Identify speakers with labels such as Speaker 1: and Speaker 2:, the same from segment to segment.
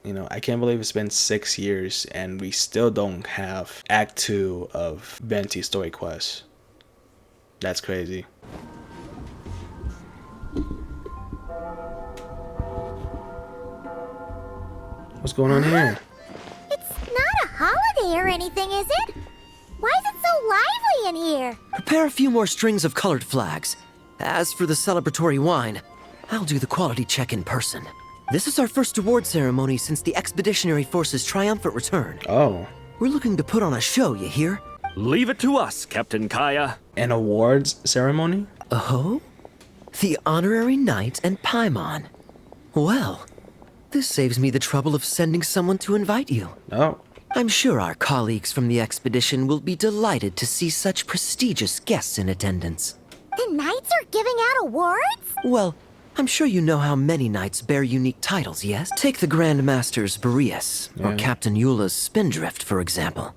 Speaker 1: You know, I can't believe it's been 6 years and we still don't have Act 2 of Venti's story quest. That's crazy. What's going on here?
Speaker 2: It's not a holiday or anything, is it? Why is it so lively in here?
Speaker 3: Prepare a few more strings of colored flags. As for the celebratory wine, I'll do the quality check in person. This is our first award ceremony since the Expeditionary Force's triumphant return.
Speaker 1: Oh.
Speaker 3: We're looking to put on a show, you hear?
Speaker 4: Leave it to us, Captain Kaya.
Speaker 1: An awards ceremony?
Speaker 3: Oh? The Honorary Knight and Paimon. Well, this saves me the trouble of sending someone to invite you.
Speaker 1: Oh.
Speaker 3: I'm sure our colleagues from the expedition will be delighted to see such prestigious guests in attendance.
Speaker 2: The knights are giving out awards?
Speaker 3: Well, I'm sure you know how many knights bear unique titles, yes? Take the Grand Master's Boreas, or Captain Eula's Spindrift, for example.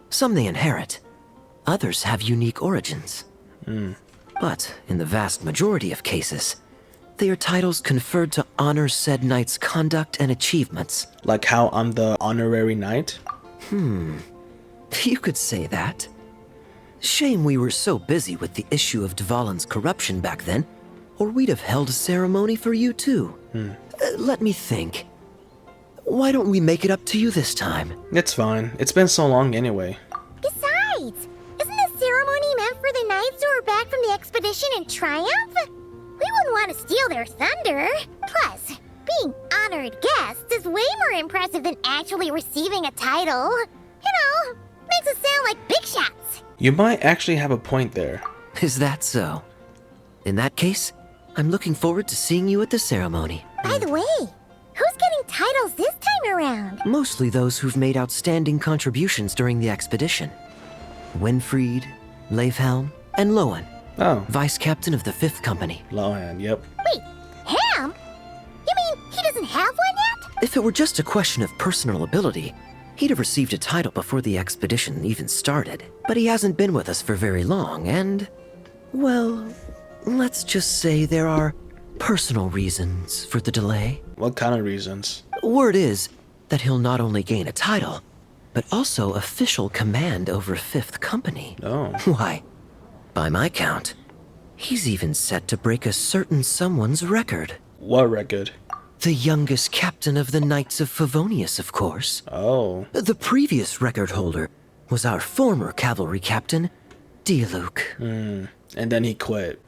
Speaker 3: Some they inherit. Others have unique origins. But in the vast majority of cases, they are titles conferred to honor said knight's conduct and achievements.
Speaker 1: Like how I'm the honorary knight?
Speaker 3: You could say that. Shame we were so busy with the issue of Dvalin's corruption back then, or we'd have held a ceremony for you too. Let me think. Why don't we make it up to you this time?
Speaker 1: It's fine. It's been so long anyway.
Speaker 2: Besides, isn't this ceremony meant for the knights who are back from the expedition in triumph? We wouldn't want to steal their thunder. Plus, being honored guests is way more impressive than actually receiving a title. You know, makes us sound like big shots.
Speaker 1: You might actually have a point there.
Speaker 3: Is that so? In that case, I'm looking forward to seeing you at the ceremony.
Speaker 2: By the way, who's getting titles this time around?
Speaker 3: Mostly those who've made outstanding contributions during the expedition. Winfried, Leifhelm, and Lowen,
Speaker 1: Oh,
Speaker 3: Vice Captain of the 5th Company.
Speaker 1: Lohan, yep.
Speaker 2: Wait, Ham? You mean he doesn't have one yet?
Speaker 3: If it were just a question of personal ability, he'd have received a title before the expedition even started. But he hasn't been with us for very long, and, well, let's just say there are personal reasons for the delay.
Speaker 1: What kind of reasons?
Speaker 3: Word is that he'll not only gain a title, but also official command over 5th Company.
Speaker 1: Oh.
Speaker 3: Why, by my count, he's even set to break a certain someone's record.
Speaker 1: What record?
Speaker 3: The youngest captain of the Knights of Favonius, of course.
Speaker 1: Oh.
Speaker 3: The previous record holder was our former cavalry captain, Diluc.
Speaker 1: And then he quit.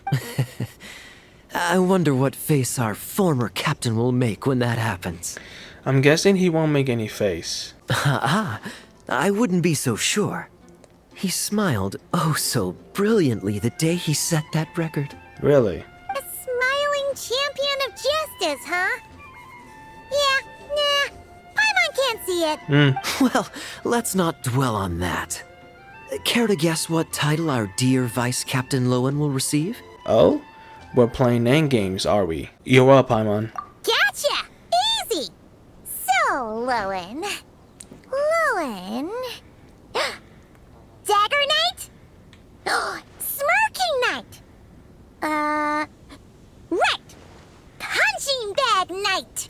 Speaker 3: I wonder what face our former captain will make when that happens.
Speaker 1: I'm guessing he won't make any face.
Speaker 3: I wouldn't be so sure. He smiled oh so brilliantly the day he set that record.
Speaker 1: Really?
Speaker 2: A smiling champion of justice, huh? Yeah, nah. Paimon can't see it.
Speaker 3: Well, let's not dwell on that. Care to guess what title our dear Vice Captain Lowen will receive?
Speaker 1: Oh? We're playing name games, are we? You're up, Paimon.
Speaker 2: Gotcha! Easy! So, Lowen. Dagger Knight? Smirking Knight! Right! Punching Bag Knight!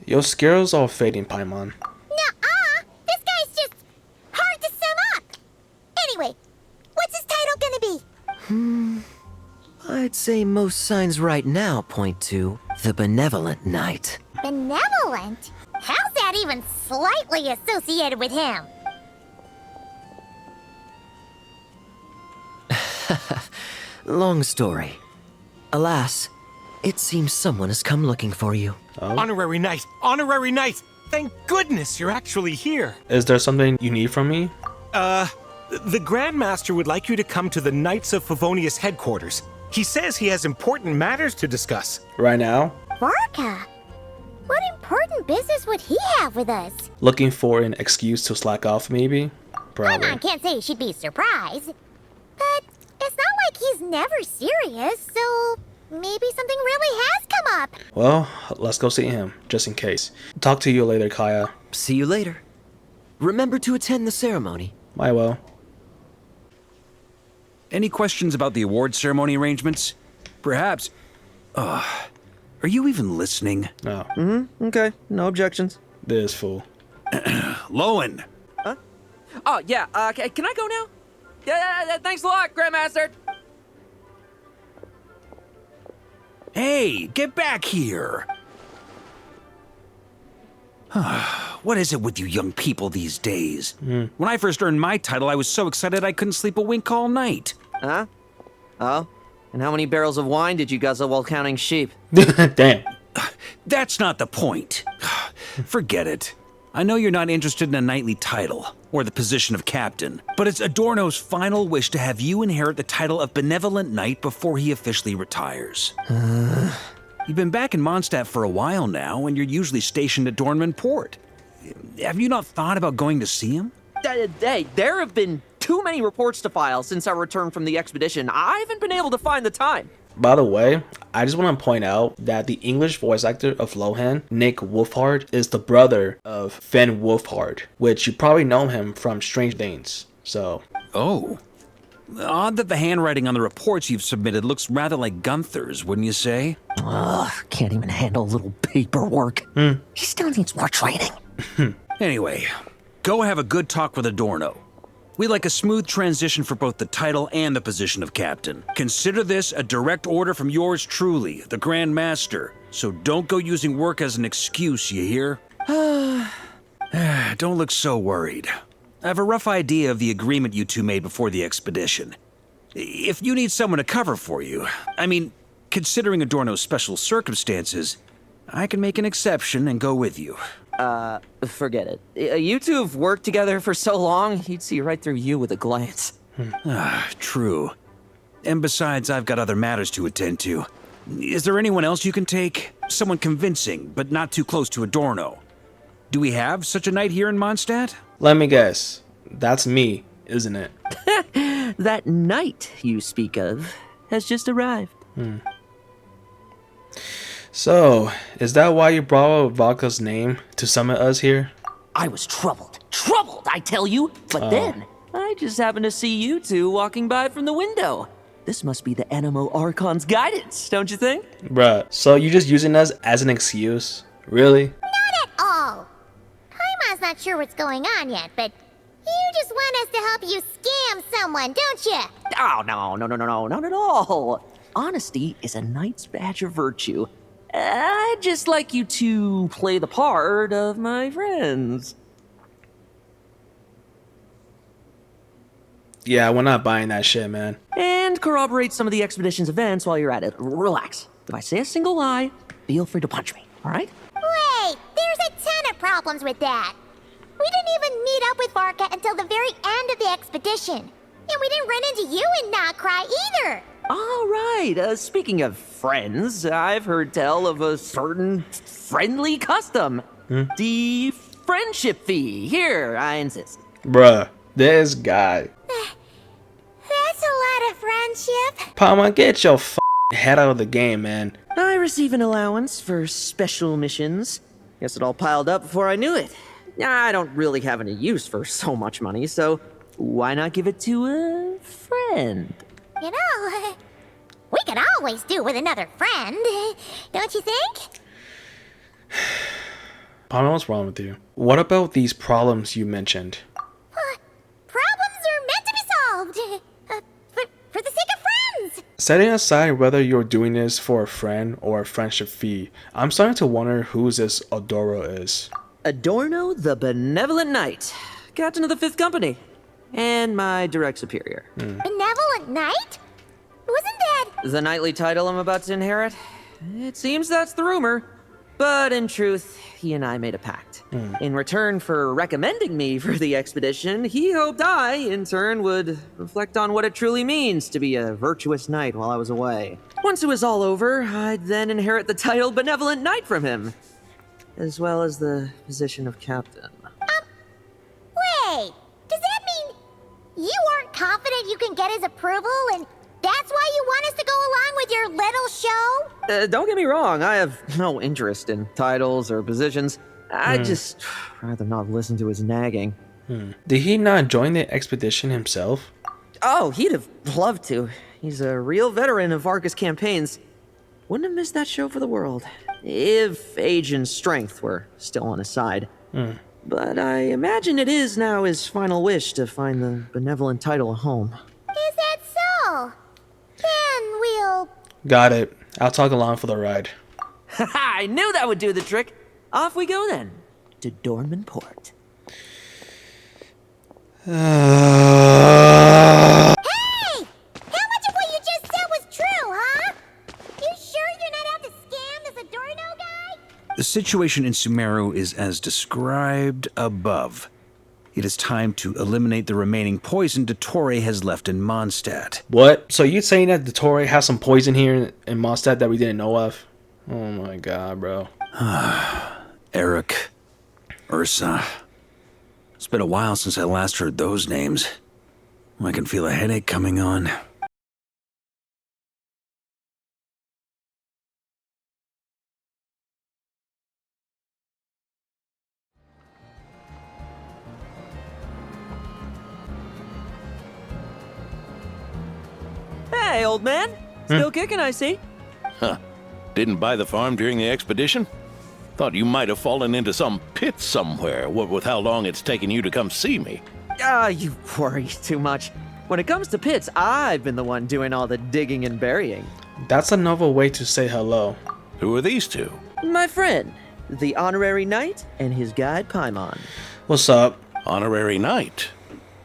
Speaker 1: Your skills are fading, Paimon.
Speaker 2: Nuh-uh! This guy's just hard to sum up! Anyway, what's his title gonna be?
Speaker 3: I'd say most signs right now point to the Benevolent Knight.
Speaker 2: Benevolent? How's that even slightly associated with him?
Speaker 3: Long story. Alas, it seems someone has come looking for you.
Speaker 5: Honorary Knight! Honorary Knight! Thank goodness you're actually here.
Speaker 1: Is there something you need from me?
Speaker 5: The Grand Master would like you to come to the Knights of Favonius headquarters. He says he has important matters to discuss.
Speaker 1: Right now?
Speaker 2: Varka? What important business would he have with us?
Speaker 1: Looking for an excuse to slack off, maybe? Probably.
Speaker 2: Paimon can't say she'd be surprised. But it's not like he's never serious, so maybe something really has come up.
Speaker 1: Well, let's go see him, just in case. Talk to you later, Kaya.
Speaker 3: See you later. Remember to attend the ceremony.
Speaker 1: I will.
Speaker 6: Any questions about the award ceremony arrangements? Perhaps... Are you even listening?
Speaker 1: No,
Speaker 3: Okay, no objections.
Speaker 1: this fool.
Speaker 6: Lowen!
Speaker 7: Oh, yeah, can I go now? Yeah, thanks a lot, Grandmaster.
Speaker 6: Hey, get back here! What is it with you young people these days? When I first earned my title, I was so excited I couldn't sleep a wink all night.
Speaker 7: Huh? Oh? And how many barrels of wine did you guzzle while counting sheep?
Speaker 1: Damn.
Speaker 6: That's not the point. Forget it. I know you're not interested in a knightly title, or the position of captain, but it's Adorno's final wish to have you inherit the title of Benevolent Knight before he officially retires. You've been back in Mondstadt for a while now, and you're usually stationed at Dornman Port. Have you not thought about going to see him?
Speaker 7: Hey, there have been too many reports to file since our return from the expedition. I haven't been able to find the time.
Speaker 1: By the way, I just want to point out that the English voice actor of Lohan, Nick Wolfhard, is the brother of Finn Wolfhard, which you probably know him from Strange Things. So,
Speaker 6: Oh. Odd that the handwriting on the reports you've submitted looks rather like Gunther's, wouldn't you say?
Speaker 7: Ugh, can't even handle a little paperwork. He still needs more training.
Speaker 6: Anyway, go have a good talk with Adorno. We'd like a smooth transition for both the title and the position of captain. Consider this a direct order from yours truly, the Grand Master. So don't go using work as an excuse, you hear? Don't look so worried. I have a rough idea of the agreement you two made before the expedition. If you need someone to cover for you, I mean, considering Adorno's special circumstances, I can make an exception and go with you.
Speaker 7: Forget it. You two have worked together for so long, he'd see right through you with a glance.
Speaker 6: True. And besides, I've got other matters to attend to. Is there anyone else you can take? Someone convincing, but not too close to Adorno. Do we have such a knight here in Mondstadt?
Speaker 1: let me guess. That's me, isn't it?
Speaker 7: That knight you speak of has just arrived.
Speaker 1: So, is that why you brought up Vodka's name to summon us here?
Speaker 7: I was troubled. Troubled, I tell you. But then, I just happened to see you two walking by from the window. This must be the Animo Archon's guidance, don't you think?
Speaker 1: Bruh, so you just using us as an excuse? Really?
Speaker 2: Not at all. Paimon's not sure what's going on yet, but you just want us to help you scam someone, don't you?
Speaker 7: Oh, no, not at all. Honesty is a knight's badge of virtue. I'd just like you to play the part of my friends.
Speaker 1: Yeah, we're not buying that shit, man.
Speaker 7: And corroborate some of the expedition's events while you're at it. Relax. If I say a single lie, feel free to punch me, all right?
Speaker 2: Wait, there's a ton of problems with that. We didn't even meet up with Varka until the very end of the expedition. And we didn't run into you in Nocry either.
Speaker 7: All right, speaking of friends, I've heard tell of a certain friendly custom. The friendship fee. Here, I insist.
Speaker 1: Bruh, this guy.
Speaker 2: That's a lot of friendship.
Speaker 1: Palma, get your head out of the game, man.
Speaker 7: I receive an allowance for special missions. Guess it all piled up before I knew it. I don't really have any use for so much money, so why not give it to a friend?
Speaker 2: You know, we could always do with another friend, don't you think?
Speaker 1: Palma, what's wrong with you? What about these problems you mentioned?
Speaker 2: Problems are meant to be solved. For the sake of friends.
Speaker 1: Setting aside whether you're doing this for a friend or a friendship fee, I'm starting to wonder who this Adoro is.
Speaker 7: Adorno the Benevolent Knight, captain of the 5th Company, and my direct superior.
Speaker 2: Benevolent Knight? Wasn't that...
Speaker 7: The knightly title I'm about to inherit? It seems that's the rumor. But in truth, he and I made a pact. In return for recommending me for the expedition, he hoped I, in turn, would reflect on what it truly means to be a virtuous knight while I was away. Once it was all over, I'd then inherit the title Benevolent Knight from him, as well as the position of captain.
Speaker 2: Wait, does that mean you aren't confident you can get his approval and that's why you want us to go along with your little show?
Speaker 7: Don't get me wrong, I have no interest in titles or positions. I'd just rather not listen to his nagging.
Speaker 1: Did he not join the expedition himself?
Speaker 7: Oh, he'd have loved to. He's a real veteran of Vargas campaigns. Wouldn't have missed that show for the world. If age and strength were still on his side. But I imagine it is now his final wish to find the benevolent title a home.
Speaker 2: Is that so? Then we'll...
Speaker 1: Got it. I'll tag along for the ride.
Speaker 7: I knew that would do the trick. Off we go then, to Dornman Port.
Speaker 2: Hey! How much of what you just said was true, huh? You sure you're not out to scam this Adorno guy?
Speaker 6: The situation in Sumeru is as described above. It is time to eliminate the remaining poison Dottore has left in Mondstadt.
Speaker 1: What? So you saying that Dottore has some poison here in Mondstadt that we didn't know of? Oh my god, bro.
Speaker 6: Eric, Ursa. It's been a while since I last heard those names. I can feel a headache coming on.
Speaker 7: Hey, old man. Still kicking, I see.
Speaker 8: Huh. Didn't buy the farm during the expedition? Thought you might have fallen into some pit somewhere, what with how long it's taken you to come see me.
Speaker 7: You worry too much. When it comes to pits, I've been the one doing all the digging and burying.
Speaker 1: That's another way to say hello.
Speaker 8: Who are these two?
Speaker 7: My friend, the honorary knight, and his guide Paimon.
Speaker 1: What's up?
Speaker 8: Honorary Knight.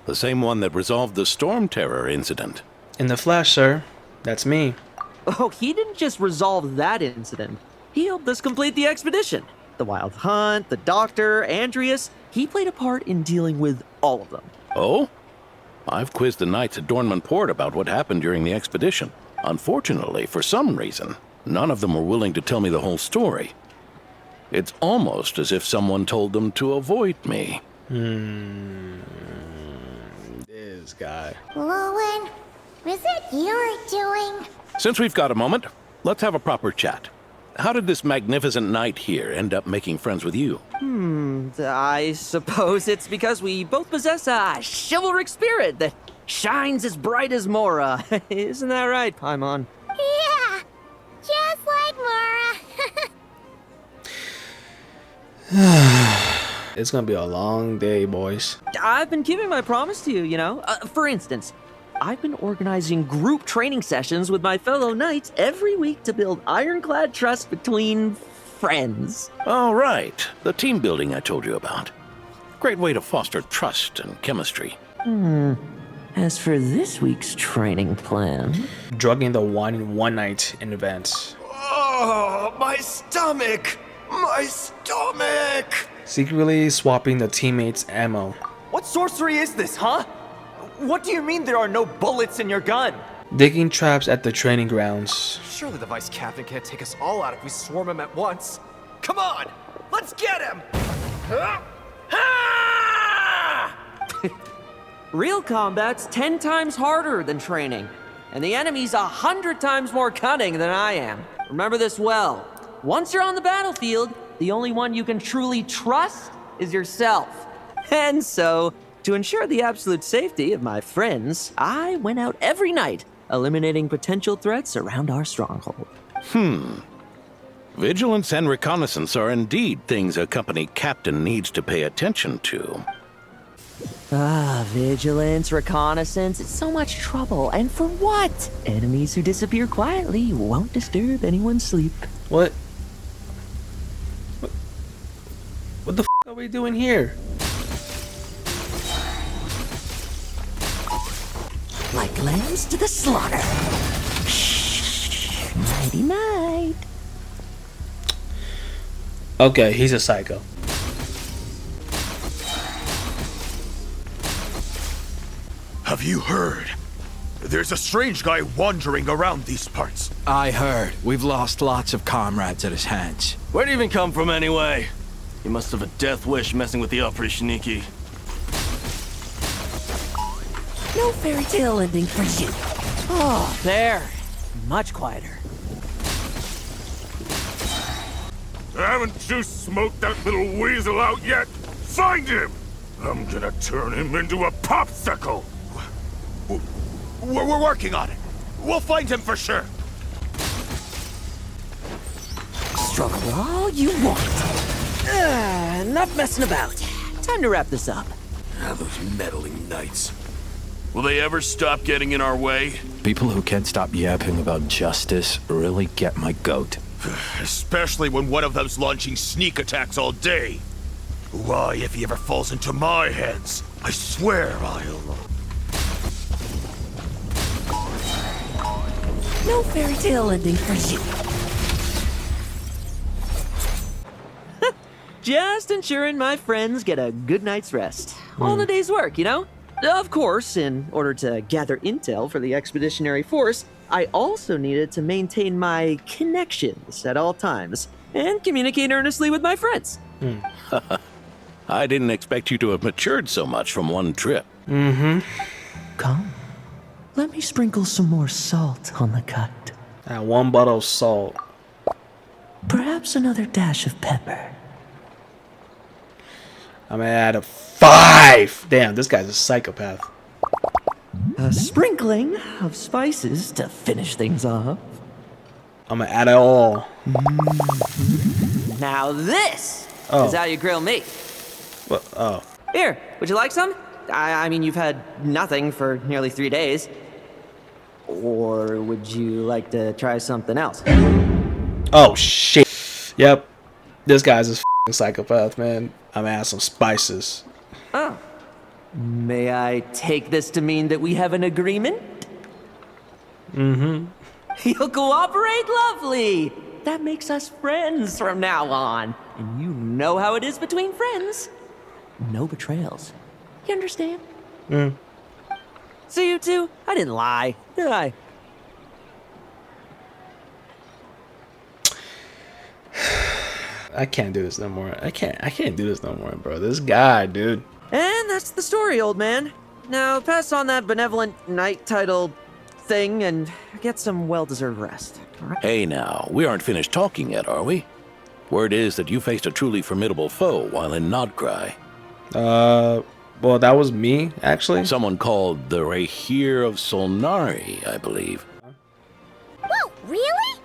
Speaker 8: The same one that resolved the Storm Terror incident.
Speaker 1: In the flesh, sir. That's me.
Speaker 7: Oh, he didn't just resolve that incident. He helped us complete the expedition. The Wild Hunt, the Doctor, Andreas. He played a part in dealing with all of them.
Speaker 8: Oh? I've quizzed the knights at Dornman Port about what happened during the expedition. Unfortunately, for some reason, none of them were willing to tell me the whole story. It's almost as if someone told them to avoid me.
Speaker 1: This guy.
Speaker 2: Lowen, is it your doing?
Speaker 8: Since we've got a moment, let's have a proper chat. How did this magnificent knight here end up making friends with you?
Speaker 7: I suppose it's because we both possess a chivalric spirit that shines as bright as Mora. Isn't that right, Paimon?
Speaker 2: Yeah, just like Mara.
Speaker 1: It's gonna be a long day, boys.
Speaker 7: I've been keeping my promise to you, you know. For instance, I've been organizing group training sessions with my fellow knights every week to build ironclad trust between friends.
Speaker 8: Oh, right. The team building I told you about. Great way to foster trust and chemistry.
Speaker 7: As for this week's training plan...
Speaker 1: Drugging the one night in advance.
Speaker 9: Oh, my stomach! My stomach!
Speaker 1: Secretly swapping the teammates' ammo.
Speaker 9: What sorcery is this, huh? What do you mean there are no bullets in your gun?
Speaker 1: Digging traps at the training grounds.
Speaker 9: Surely the vice captain can't take us all out if we swarm him at once. Come on! Let's get him!
Speaker 7: Real combat's 10 times harder than training, and the enemy's 100 times more cunning than I am. Remember this well. Once you're on the battlefield, the only one you can truly trust is yourself. And so, to ensure the absolute safety of my friends, I went out every night, eliminating potential threats around our stronghold.
Speaker 8: Vigilance and reconnaissance are indeed things a company captain needs to pay attention to.
Speaker 7: Vigilance, reconnaissance, it's so much trouble, and for what? Enemies who disappear quietly won't disturb anyone's sleep.
Speaker 1: What? What the f are we doing here?
Speaker 7: Like lambs to the slaughter. Shh, nighty night.
Speaker 1: Okay, he's a psycho.
Speaker 10: Have you heard? There's a strange guy wandering around these parts.
Speaker 11: I heard. We've lost lots of comrades at his hands.
Speaker 9: Where'd he even come from anyway? He must have a death wish messing with the Oprichniki.
Speaker 7: No fairy tale ending for you. Oh, there. Much quieter.
Speaker 10: Haven't you smoked that little weasel out yet? Find him! I'm gonna turn him into a popsicle! We're working on it. We'll find him for sure.
Speaker 7: struggle all you want. Enough messing about. Time to wrap this up.
Speaker 10: Ah, those meddling knights. Will they ever stop getting in our way?
Speaker 11: People who can't stop yapping about justice really get my goat.
Speaker 10: Especially when one of them's launching sneak attacks all day. Why, if he ever falls into my hands, I swear I'll...
Speaker 7: No fairy tale ending for you. Just ensuring my friends get a good night's rest. All in a day's work, you know? Of course, in order to gather intel for the expeditionary force, I also needed to maintain my connections at all times and communicate earnestly with my friends.
Speaker 8: I didn't expect you to have matured so much from one trip.
Speaker 7: Come, let me sprinkle some more salt on the cut.
Speaker 1: That one bottle of salt.
Speaker 7: Perhaps another dash of pepper.
Speaker 1: I'm gonna add a 5. Damn, this guy's a psychopath.
Speaker 7: A sprinkling of spices to finish things off.
Speaker 1: I'm gonna add it all.
Speaker 7: Now this is how you grill me.
Speaker 1: What? Oh.
Speaker 7: Here, would you like some? I mean, you've had nothing for nearly 3 days. Or would you like to try something else?
Speaker 1: Oh, shit. Yep. This guy's a f***ing psychopath, man. I'm gonna add some spices.
Speaker 7: Oh. May I take this to mean that we have an agreement? You'll cooperate? Lovely! That makes us friends from now on. And you know how it is between friends. No betrayals. You understand? So you two, I didn't lie, did I?
Speaker 1: I can't do this no more. I can't do this no more, bro. This guy, dude.
Speaker 7: And that's the story, old man. Now pass on that benevolent knight title thing and get some well-deserved rest. All right?
Speaker 8: Hey now, we aren't finished talking yet, are we? Word is that you faced a truly formidable foe while in Nodcry.
Speaker 1: Well, that was me, actually.
Speaker 8: Someone called the Rahir of Solnari, I believe.
Speaker 2: Whoa, really?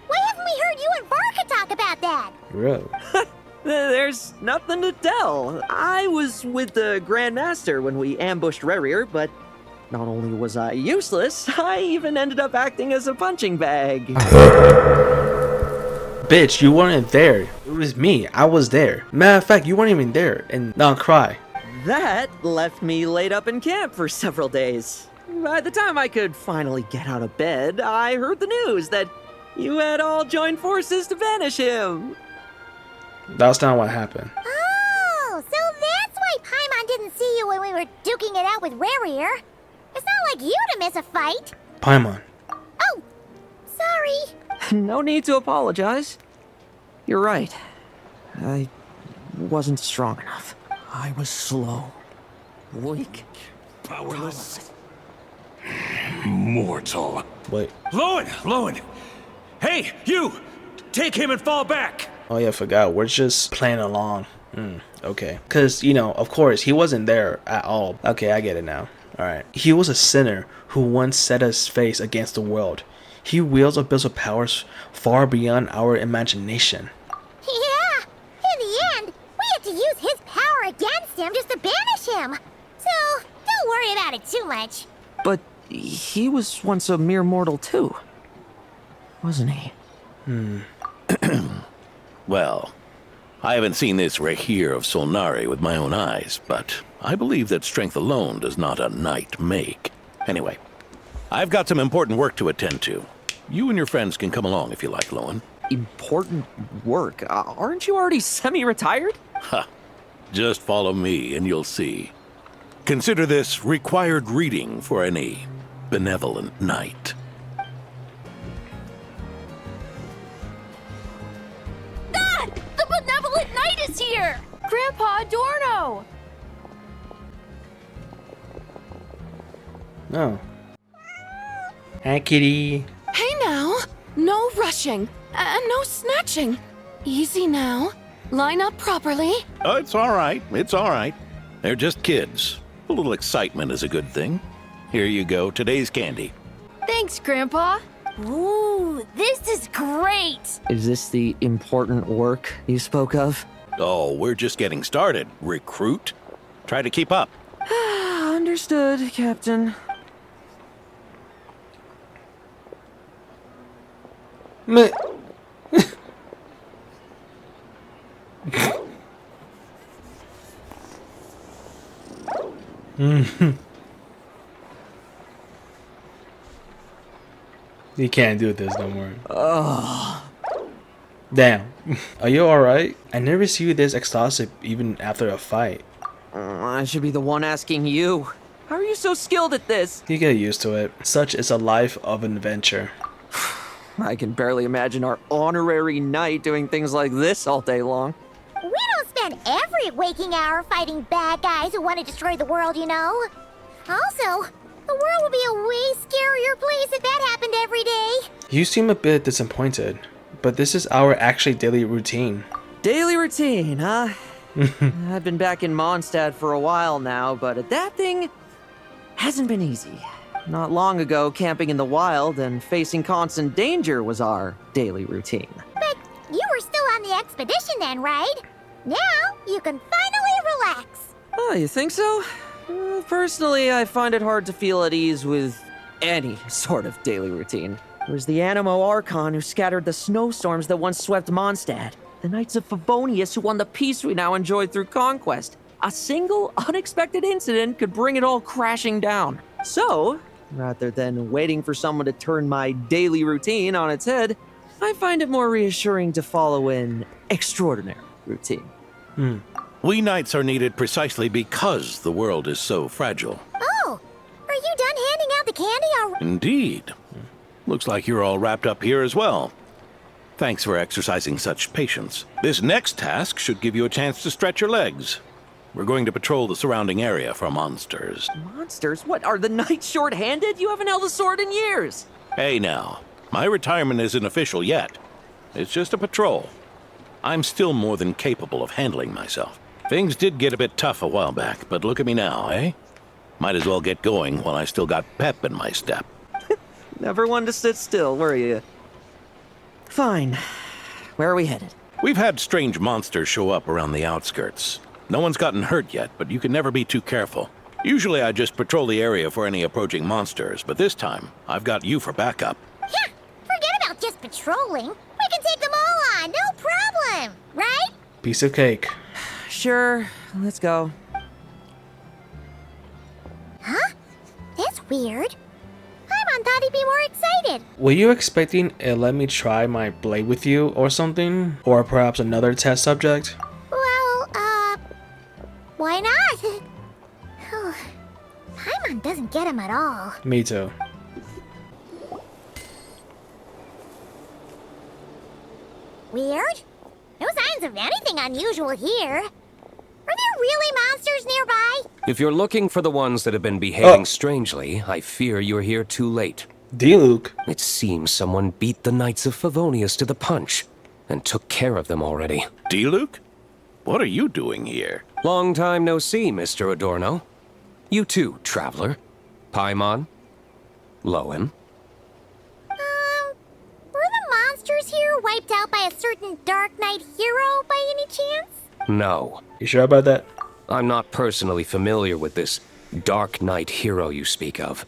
Speaker 2: Why haven't we heard you and Varka talk about that?
Speaker 1: Really?
Speaker 7: There's nothing to tell. I was with the Grand Master when we ambushed Rerir, but not only was I useless, I even ended up acting as a punching bag.
Speaker 1: Bitch, you weren't there. It was me. I was there. Matter of fact, you weren't even there. And not cry.
Speaker 7: That left me laid up in camp for several days. By the time I could finally get out of bed, I heard the news that you had all joined forces to banish him.
Speaker 1: That's not what happened.
Speaker 2: Oh, so that's why Paimon didn't see you when we were duking it out with Rerir. It's not like you to miss a fight.
Speaker 1: Paimon.
Speaker 2: Oh, sorry.
Speaker 7: No need to apologize. You're right. I wasn't strong enough. I was slow, weak,
Speaker 10: Powerless. Mortal.
Speaker 1: Wait.
Speaker 6: Lowen! Hey, you! Take him and fall back!
Speaker 1: Oh yeah, I forgot. We're just playing along. Okay. Because, you know, of course, he wasn't there at all. Okay, I get it now. Alright. He was a sinner who once set his face against the world. He wields abyssal of powers far beyond our imagination.
Speaker 2: Yeah, in the end, we had to use his power against him just to banish him. So, don't worry about it too much.
Speaker 7: But he was once a mere mortal too, wasn't he?
Speaker 8: Well, I haven't seen this Rahir of Solnari with my own eyes, but I believe that strength alone does not a knight make. Anyway, I've got some important work to attend to. You and your friends can come along if you like, Lowen.
Speaker 7: Important work? Aren't you already semi-retired?
Speaker 8: Ha! Just follow me and you'll see. Consider this required reading for any benevolent knight.
Speaker 12: Dad! The benevolent knight is here! Grandpa Adorno!
Speaker 1: No. Hi, kitty.
Speaker 12: Hey now! No rushing, and no snatching. Easy now. Line up properly.
Speaker 8: Oh, it's all right. It's all right. They're just kids. A little excitement is a good thing. Here you go, today's candy.
Speaker 12: Thanks, Grandpa. Ooh, this is great!
Speaker 7: Is this the important work you spoke of?
Speaker 8: Oh, we're just getting started. Recruit? Try to keep up.
Speaker 7: Understood, Captain.
Speaker 1: Meh. You can't do this no more. Damn. Are you alright? I never see you this exhausted even after a fight.
Speaker 7: I should be the one asking you. How are you so skilled at this?
Speaker 1: You get used to it. Such is a life of adventure.
Speaker 7: I can barely imagine our honorary knight doing things like this all day long.
Speaker 2: We don't spend every waking hour fighting bad guys who want to destroy the world, you know. Also, the world would be a way scarier place if that happened every day.
Speaker 1: You seem a bit disappointed, but this is our actually daily routine.
Speaker 7: Daily routine, huh? I've been back in Mondstadt for a while now, but adapting hasn't been easy. Not long ago, camping in the wild and facing constant danger was our daily routine.
Speaker 2: But you were still on the expedition then, right? Now you can finally relax.
Speaker 7: Oh, you think so? Personally, I find it hard to feel at ease with any sort of daily routine. It was the Animo Archon who scattered the snowstorms that once swept Mondstadt. The Knights of Favonius who won the peace we now enjoy through conquest. A single unexpected incident could bring it all crashing down. So, rather than waiting for someone to turn my daily routine on its head, I find it more reassuring to follow an extraordinary routine.
Speaker 8: We knights are needed precisely because the world is so fragile.
Speaker 2: Oh, are you done handing out the candy already?
Speaker 8: Indeed. Looks like you're all wrapped up here as well. Thanks for exercising such patience. This next task should give you a chance to stretch your legs. We're going to patrol the surrounding area for monsters.
Speaker 7: Monsters? What, are the knights short-handed? You haven't held a sword in years.
Speaker 8: Hey now, my retirement isn't official yet. It's just a patrol. I'm still more than capable of handling myself. Things did get a bit tough a while back, but look at me now, eh? Might as well get going while I still got pep in my step.
Speaker 7: Never one to sit still, were you? Fine. Where are we headed?
Speaker 8: We've had strange monsters show up around the outskirts. No one's gotten hurt yet, but you can never be too careful. Usually I just patrol the area for any approaching monsters, but this time, I've got you for backup.
Speaker 2: Yeah, forget about just patrolling. We can take them all on, no problem, right?
Speaker 1: Piece of cake.
Speaker 7: Sure, let's go.
Speaker 2: Huh? That's weird. Paimon thought he'd be more excited.
Speaker 1: Were you expecting a let me try my blade with you or something? Or perhaps another test subject?
Speaker 2: Well, why not? Paimon doesn't get him at all.
Speaker 1: Me too.
Speaker 2: Weird? No signs of anything unusual here. Are there really monsters nearby?
Speaker 13: If you're looking for the ones that have been behaving strangely, I fear you're here too late.
Speaker 1: D-Luke.
Speaker 13: It seems someone beat the Knights of Favonius to the punch and took care of them already.
Speaker 8: D-Luke? What are you doing here?
Speaker 13: Long time no see, Mr. Adorno. You too, traveler. Paimon. Lowen.
Speaker 2: Were the monsters here wiped out by a certain Dark Knight hero by any chance?
Speaker 13: No.
Speaker 1: You sure about that?
Speaker 13: I'm not personally familiar with this Dark Knight hero you speak of.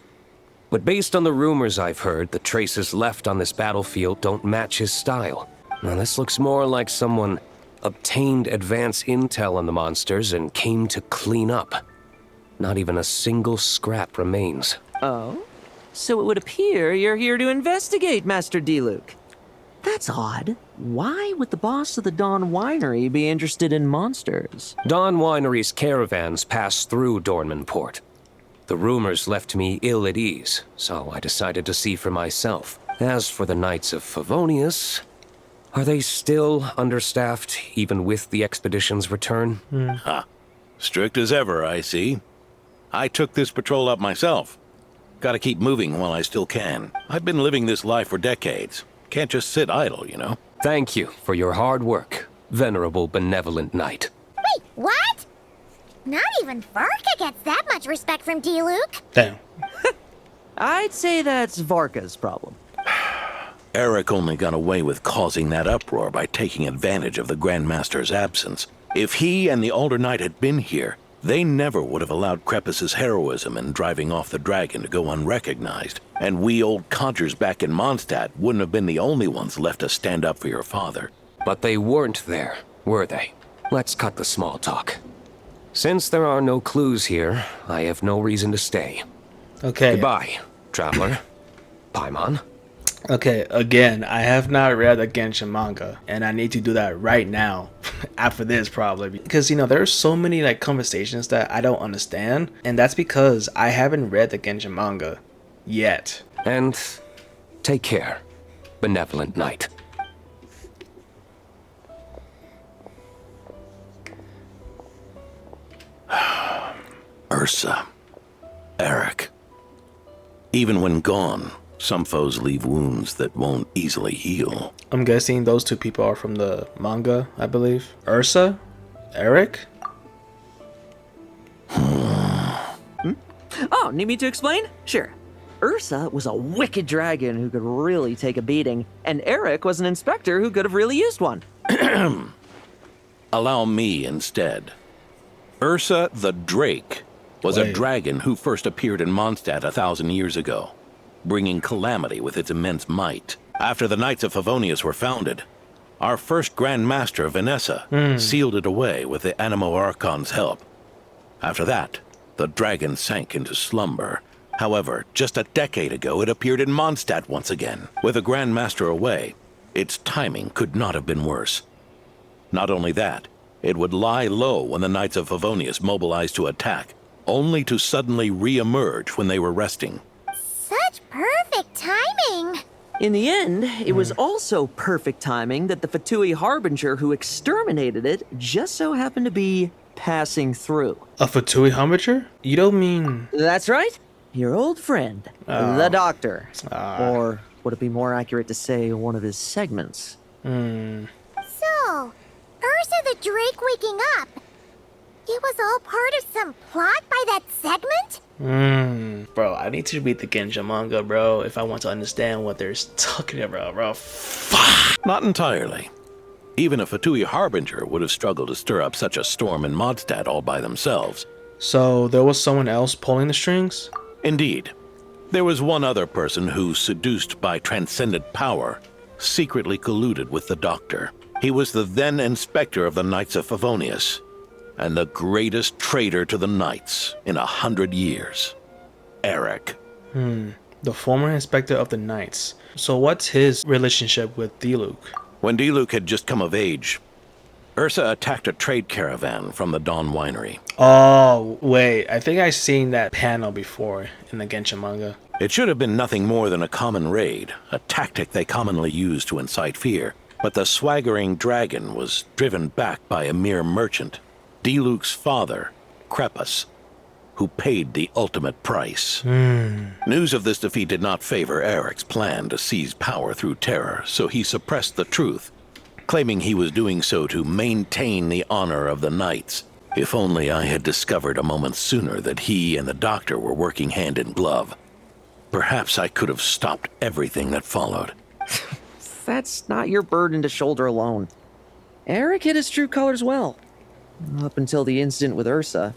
Speaker 13: But based on the rumors I've heard, the traces left on this battlefield don't match his style. Now this looks more like someone obtained advance intel on the monsters and came to clean up. Not even a single scrap remains.
Speaker 7: Oh? So it would appear you're here to investigate, Master D-Luke. That's odd. Why would the boss of the Dawn Winery be interested in monsters?
Speaker 13: Dawn Winery's caravans pass through Dornman Port. The rumors left me ill at ease, so I decided to see for myself. As for the Knights of Favonius, are they still understaffed, even with the expedition's return?
Speaker 8: Ha. Strict as ever, I see. I took this patrol up myself. Gotta keep moving while I still can. I've been living this life for decades. Can't just sit idle, you know?
Speaker 13: Thank you for your hard work, venerable benevolent knight.
Speaker 2: Wait, what? Not even Varka gets that much respect from D-Luke.
Speaker 1: Damn.
Speaker 7: I'd say that's Varka's problem.
Speaker 8: Eric only got away with causing that uproar by taking advantage of the Grandmaster's absence. If he and the Alder Knight had been here, they never would have allowed Krepus's heroism in driving off the dragon to go unrecognized. And we old codgers back in Mondstadt wouldn't have been the only ones left to stand up for your father.
Speaker 13: But they weren't there, were they? Let's cut the small talk. Since there are no clues here, I have no reason to stay.
Speaker 1: Okay.
Speaker 13: Goodbye, traveler. Paimon.
Speaker 1: Okay, again, I have not read the Genshin manga, and I need to do that right now, after this probably, because there are so many like conversations that I don't understand, and that's because I haven't read the Genshin manga yet.
Speaker 13: And take care, benevolent knight.
Speaker 8: Ursa. Eric. Even when gone, some foes leave wounds that won't easily heal.
Speaker 1: I'm guessing those two people are from the manga, I believe. Ursa? Eric?
Speaker 7: Oh, need me to explain? Sure. Ursa was a wicked dragon who could really take a beating, and Eric was an inspector who could have really used one.
Speaker 8: Allow me instead. Ursa the Drake was a dragon who first appeared in Mondstadt 1,000 years ago, bringing calamity with its immense might. After the Knights of Favonius were founded, our first Grand Master, Vanessa, sealed it away with the Animo Archon's help. After that, the dragon sank into slumber. However, just a decade ago, it appeared in Mondstadt once again. With the Grand Master away, its timing could not have been worse. Not only that, it would lie low when the Knights of Favonius mobilized to attack, only to suddenly re-emerge when they were resting.
Speaker 2: Such perfect timing!
Speaker 7: In the end, it was also perfect timing that the Fatui Harbinger who exterminated it just so happened to be passing through.
Speaker 1: A Fatui Harbinger? You don't mean...
Speaker 7: That's right. Your old friend, the Doctor. Or would it be more accurate to say one of his segments?
Speaker 2: So, Ursa the Drake waking up. It was all part of some plot by that segment?
Speaker 1: Bro, I need to read the Genshin manga, bro, if I want to understand what they're talking about, bro.
Speaker 8: Not entirely. Even a Fatui Harbinger would have struggled to stir up such a storm in Mondstadt all by themselves.
Speaker 1: So there was someone else pulling the strings?
Speaker 8: Indeed. There was one other person who, seduced by transcendent power, secretly colluded with the Doctor. He was the then Inspector of the Knights of Favonius, and the greatest traitor to the Knights in 100 years. Eric.
Speaker 1: The former Inspector of the Knights. So what's his relationship with Diluc?
Speaker 8: When Diluc had just come of age, Ursa attacked a trade caravan from the Dawn Winery.
Speaker 1: Oh, wait. I think I've seen that panel before in the Genshin manga.
Speaker 8: It should have been nothing more than a common raid, a tactic they commonly use to incite fear. But the swaggering dragon was driven back by a mere merchant, Diluc's father, Krepus, who paid the ultimate price. News of this defeat did not favor Eric's plan to seize power through terror, so he suppressed the truth, claiming he was doing so to maintain the honor of the Knights. If only I had discovered a moment sooner that he and the Doctor were working hand in glove. Perhaps I could have stopped everything that followed.
Speaker 7: That's not your burden to shoulder alone. Eric hid his true colors well. Up until the incident with Ursa,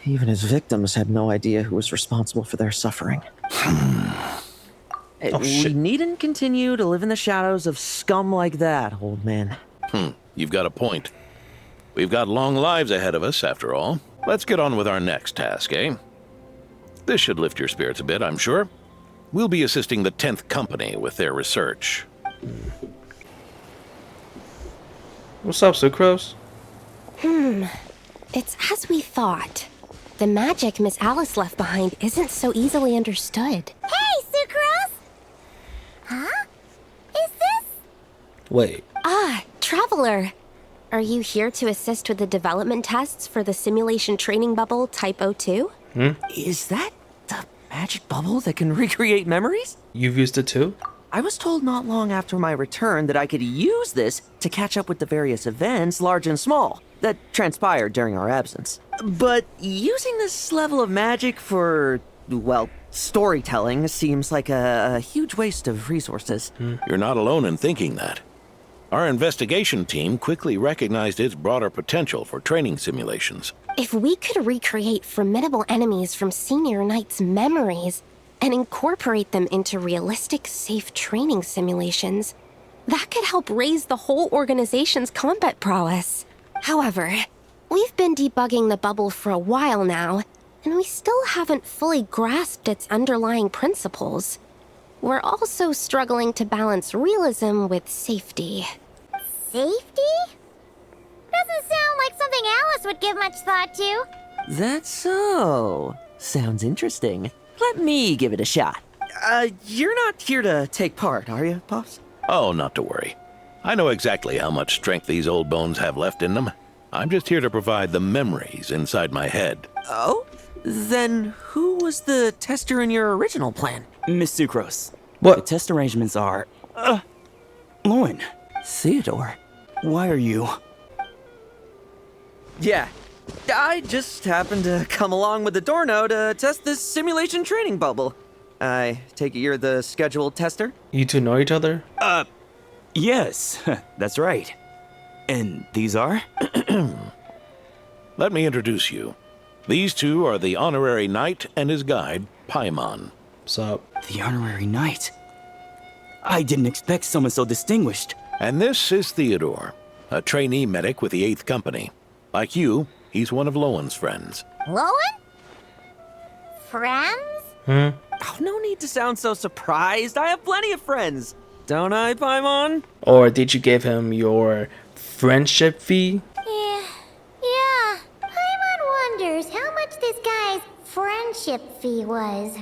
Speaker 7: even his victims had no idea who was responsible for their suffering. We needn't continue to live in the shadows of scum like that, old man.
Speaker 8: You've got a point. We've got long lives ahead of us, after all. Let's get on with our next task, eh? This should lift your spirits a bit, I'm sure. We'll be assisting the 10th Company with their research.
Speaker 1: What's up, Sucrose?
Speaker 14: It's as we thought. The magic Miss Alice left behind isn't so easily understood.
Speaker 2: Hey, Sucrose! Huh? Is this?
Speaker 1: Wait.
Speaker 14: Traveler. Are you here to assist with the development tests for the simulation training bubble Type 02?
Speaker 7: Is that the magic bubble that can recreate memories?
Speaker 1: You've used it too?
Speaker 7: I was told not long after my return that I could use this to catch up with the various events, large and small, that transpired during our absence. But using this level of magic for, well, Storytelling seems like a huge waste of resources.
Speaker 8: You're not alone in thinking that. Our investigation team quickly recognized its broader potential for training simulations.
Speaker 14: If we could recreate formidable enemies from Senior Knight's memories and incorporate them into realistic, safe training simulations, that could help raise the whole organization's combat prowess. However, we've been debugging the bubble for a while now, and we still haven't fully grasped its underlying principles. We're also struggling to balance realism with safety.
Speaker 2: Safety? Doesn't sound like something Alice would give much thought to.
Speaker 7: That's so. Sounds interesting. Let me give it a shot. You're not here to take part, are you, Pops?
Speaker 8: Oh, not to worry. I know exactly how much strength these old bones have left in them. I'm just here to provide the memories inside my head.
Speaker 7: Oh? Then who was the tester in your original plan?
Speaker 15: Miss Sucrose.
Speaker 1: What?
Speaker 15: The test arrangements are... Lauren.
Speaker 7: Theodore.
Speaker 15: Why are you...
Speaker 7: Yeah. I just happened to come along with the Dorno to test this simulation training bubble. I take it you're the scheduled tester?
Speaker 1: You two know each other?
Speaker 15: Yes, that's right. And these are?
Speaker 8: Let me introduce you. These two are the honorary knight and his guide, Paimon.
Speaker 1: Sup?
Speaker 15: The honorary knight? I didn't expect someone so distinguished.
Speaker 8: And this is Theodore, a trainee medic with the 8th Company. Like you, he's one of Lowen's friends.
Speaker 2: Lowen? Friends?
Speaker 7: Oh, no need to sound so surprised. I have plenty of friends. Don't I, Paimon?
Speaker 1: Or did you give him your friendship fee?
Speaker 2: Yeah. Paimon wonders how much this guy's friendship fee was.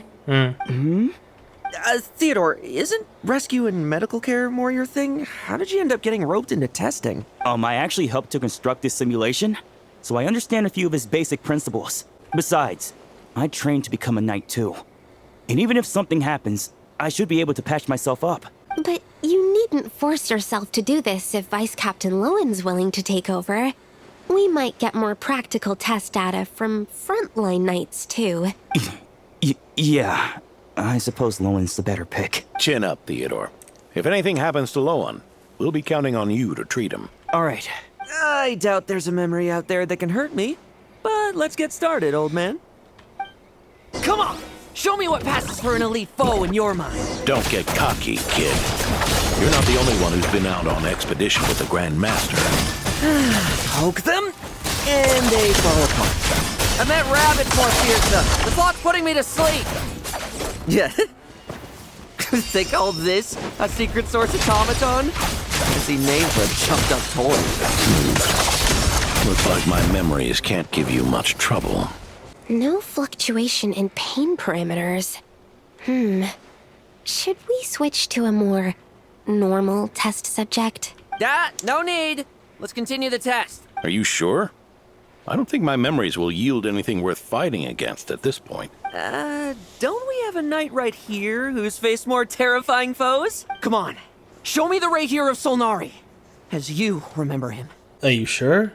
Speaker 7: Theodore, isn't rescue and medical care more your thing? How did you end up getting roped into testing?
Speaker 15: I actually helped to construct this simulation, so I understand a few of his basic principles. Besides, I trained to become a knight too. And even if something happens, I should be able to patch myself up.
Speaker 14: But you needn't force yourself to do this if Vice Captain Lowen's willing to take over. We might get more practical test data from frontline knights too.
Speaker 15: Yeah, I suppose Lowen's the better pick.
Speaker 8: Chin up, Theodore. If anything happens to Lowen, we'll be counting on you to treat him.
Speaker 7: All right. I doubt there's a memory out there that can hurt me. But let's get started, old man. Come on! Show me what passes for an elite foe in your mind.
Speaker 8: Don't get cocky, kid. You're not the only one who's been out on expedition with the Grand Master.
Speaker 7: Poke them, and they fall apart. I meant rabbits more fearsome. The thought's putting me to sleep. Yeah. They call this a secret source automaton? I see name for a chumped up toy.
Speaker 8: Looks like my memories can't give you much trouble.
Speaker 14: No fluctuation in pain parameters. Should we switch to a more normal test subject?
Speaker 7: No need. Let's continue the test.
Speaker 8: Are you sure? I don't think my memories will yield anything worth fighting against at this point.
Speaker 7: Don't we have a knight right here who's faced more terrifying foes? Come on, show me the Rahir of Solnari, as you remember him.
Speaker 1: Are you sure?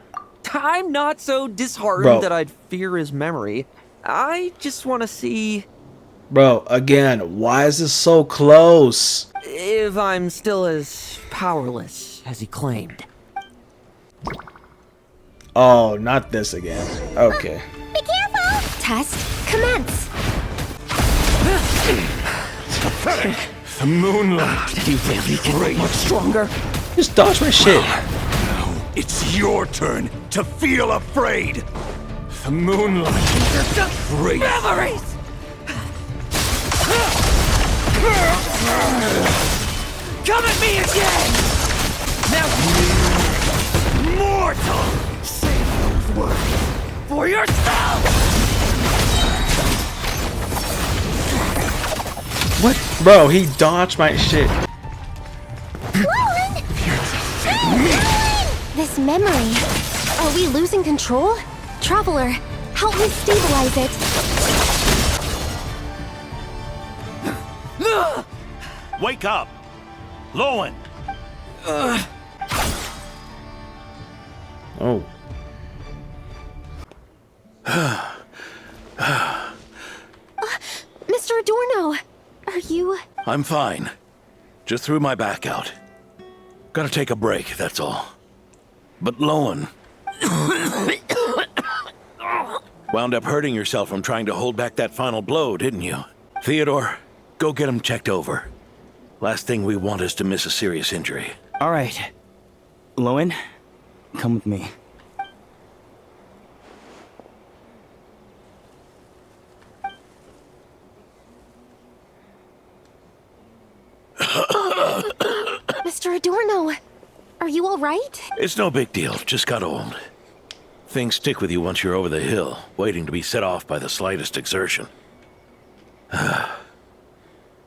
Speaker 7: I'm not so disheartened
Speaker 1: Bro.
Speaker 7: that I'd fear his memory. I just want to see...
Speaker 1: Bro, again, why is this so close?
Speaker 7: if I'm still as powerless as he claimed.
Speaker 1: Oh, not this again. Okay.
Speaker 2: Be careful!
Speaker 14: Test commence.
Speaker 10: The moonlight.
Speaker 7: You really can get much stronger.
Speaker 1: Just dodge my shit.
Speaker 10: Now it's your turn to feel afraid. The moonlight. Great.
Speaker 7: Memories! Come at me again! Now, mortal! Say those words for yourself!
Speaker 1: What? Bro, he dodged my shit.
Speaker 14: This memory. Are we losing control? Traveler, help me stabilize it.
Speaker 8: Wake up! Lowen!
Speaker 1: Oh.
Speaker 14: Mr. Adorno!
Speaker 8: I'm fine. Just threw my back out. Gotta take a break, that's all. But Lowen... wound up hurting yourself from trying to hold back that final blow, didn't you? Theodore, go get him checked over. Last thing we want is to miss a serious injury.
Speaker 15: All right. Lowen, come with me.
Speaker 14: Mr. Adorno, are you all right?
Speaker 8: It's no big deal, just got old. Things stick with you once you're over the hill, waiting to be set off by the slightest exertion.